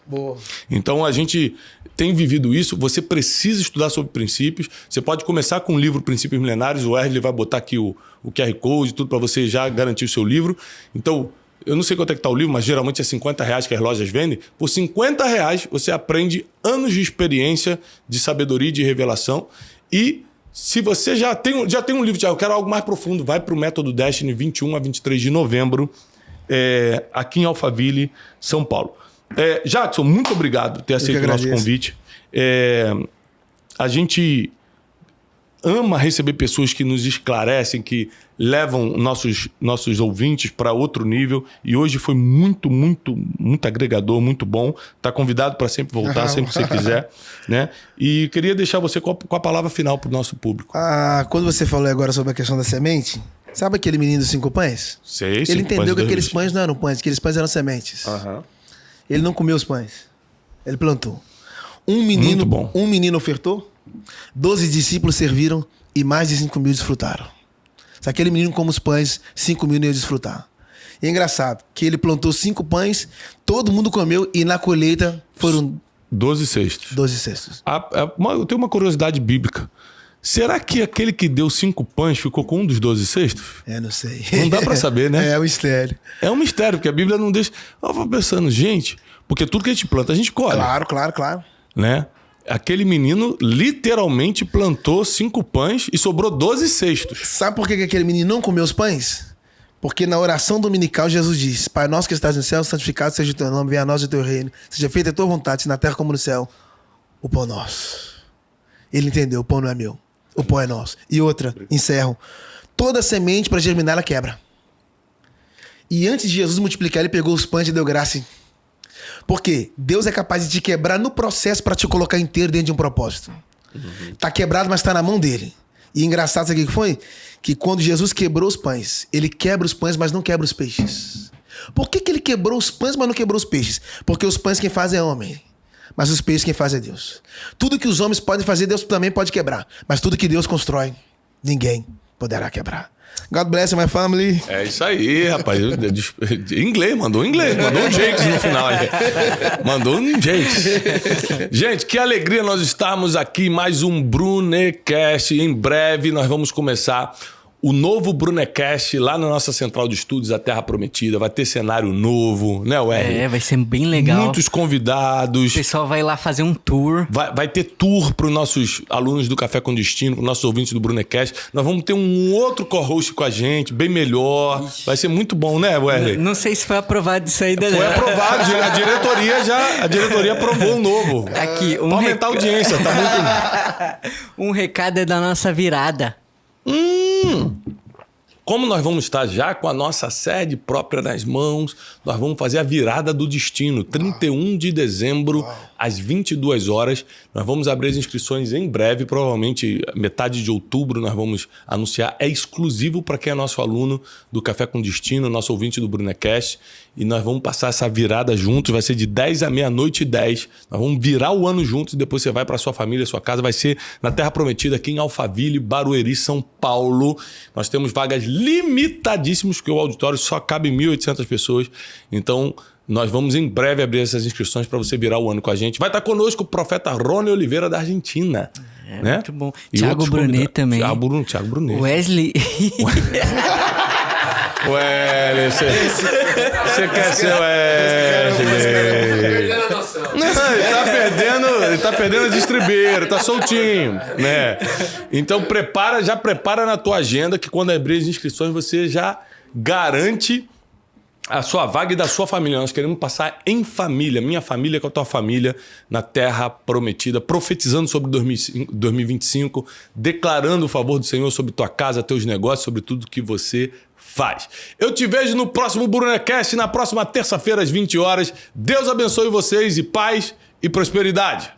Então a gente tem vivido isso. Você precisa estudar sobre princípios. Você pode começar com o livro Princípios Milenares. O Erle vai botar aqui o QR Code e tudo para você já garantir o seu livro. Então, eu não sei quanto é que está o livro, mas geralmente é R$50 que as lojas vendem. Por R$50 você aprende anos de experiência, de sabedoria e de revelação. E Se você já tem um livro, Thiago, eu quero algo mais profundo, vai para o Método Destiny, 21 a 23 de novembro, aqui em Alphaville, São Paulo. Jackson, muito obrigado por ter aceito o nosso convite. A gente ama receber pessoas que nos esclarecem, que levam nossos ouvintes para outro nível. E hoje foi muito, muito, muito agregador, muito bom. Está convidado para sempre voltar, sempre que você quiser. Né? E queria deixar você com a palavra final para o nosso público. Quando você falou agora sobre a questão da semente, sabe aquele menino dos 5 pães? Sei, Ele entendeu que aqueles pães não eram pães, aqueles pães eram sementes. Ele não comeu os pães. Ele plantou. Um menino ofertou, 12 discípulos serviram e mais de 5 mil desfrutaram. Se aquele menino come os pães, 5 mil não iam desfrutar. E é engraçado que ele plantou 5 pães, todo mundo comeu e na colheita foram 12 cestos. 12 cestos. Eu tenho uma curiosidade bíblica. Será que aquele que deu 5 pães ficou com um dos 12 cestos? Não sei. Não dá pra saber, né? É um mistério. É um mistério, porque a Bíblia não deixa... Eu vou pensando, gente, porque tudo que a gente planta, a gente colhe. Claro. Né? Aquele menino literalmente plantou 5 pães e sobrou 12 cestos. Sabe por que aquele menino não comeu os pães? Porque na oração dominical Jesus diz: Pai nosso que estás no céu, santificado seja o teu nome, venha a nós o teu reino, seja feita a tua vontade, na terra como no céu. O pão nosso. Ele entendeu, o pão não é meu, o pão é nosso. E outra, encerro. Toda semente para germinar ela quebra. E antes de Jesus multiplicar, ele pegou os pães e deu graça. Porque Deus é capaz de te quebrar no processo para te colocar inteiro dentro de um propósito. Tá quebrado, mas tá na mão dele. E engraçado, sabe o que foi? Que quando Jesus quebrou os pães, ele quebra os pães, mas não quebra os peixes. Por que ele quebrou os pães, mas não quebrou os peixes? Porque os pães quem faz é homem, mas os peixes quem faz é Deus. Tudo que os homens podem fazer, Deus também pode quebrar. Mas tudo que Deus constrói, ninguém poderá quebrar. God bless you, my family. É isso aí, rapaz. Inglês, mandou um Jakes no final. Mandou um Jakes. Gente, que alegria nós estarmos aqui. Mais um Brunecast. Em breve nós vamos começar o novo Brunecast lá na nossa central de estúdios, a Terra Prometida. Vai ter cenário novo, né, Wesley? Vai ser bem legal. Muitos convidados. O pessoal vai lá fazer um tour. Vai ter tour para os nossos alunos do Café com Destino, para os nossos ouvintes do Brunecast. Nós vamos ter um outro co-host com a gente, bem melhor. Ixi. Vai ser muito bom, né, Wesley? Não sei se foi aprovado isso aí. Foi aprovado. A diretoria aprovou um novo. Aqui, para aumentar a audiência. Tá muito... Um recado é da nossa virada. Como nós vamos estar já com a nossa sede própria nas mãos, nós vamos fazer a virada do destino, 31 de dezembro, às 22 horas. Nós vamos abrir as inscrições em breve, provavelmente metade de outubro nós vamos anunciar. É exclusivo para quem é nosso aluno do Café com Destino, nosso ouvinte do Brunecast. E nós vamos passar essa virada juntos, vai ser de 10 à meia-noite e 10. Nós vamos virar o ano juntos e depois você vai para sua família, sua casa. Vai ser na Terra Prometida, aqui em Alphaville, Barueri, São Paulo. Nós temos vagas limitadíssimas, porque o auditório só cabe 1.800 pessoas. Então, nós vamos em breve abrir essas inscrições para você virar o ano com a gente. Vai estar conosco o profeta Rony Oliveira, da Argentina. Né? Muito bom. E Thiago Brunet também. Thiago Brunet. Wesley... Wesley, você quer ser Wesley? Ele tá perdendo a distribueira, tá soltinho, né? Então já prepara na tua agenda que quando abrir as inscrições você já garante a sua vaga e da sua família. Nós queremos passar em família, minha família com a tua família, na Terra Prometida, profetizando sobre 2025, declarando o favor do Senhor sobre tua casa, teus negócios, sobre tudo que você faz. Eu te vejo no próximo Brunecast, na próxima terça-feira, às 20 horas. Deus abençoe vocês e paz e prosperidade.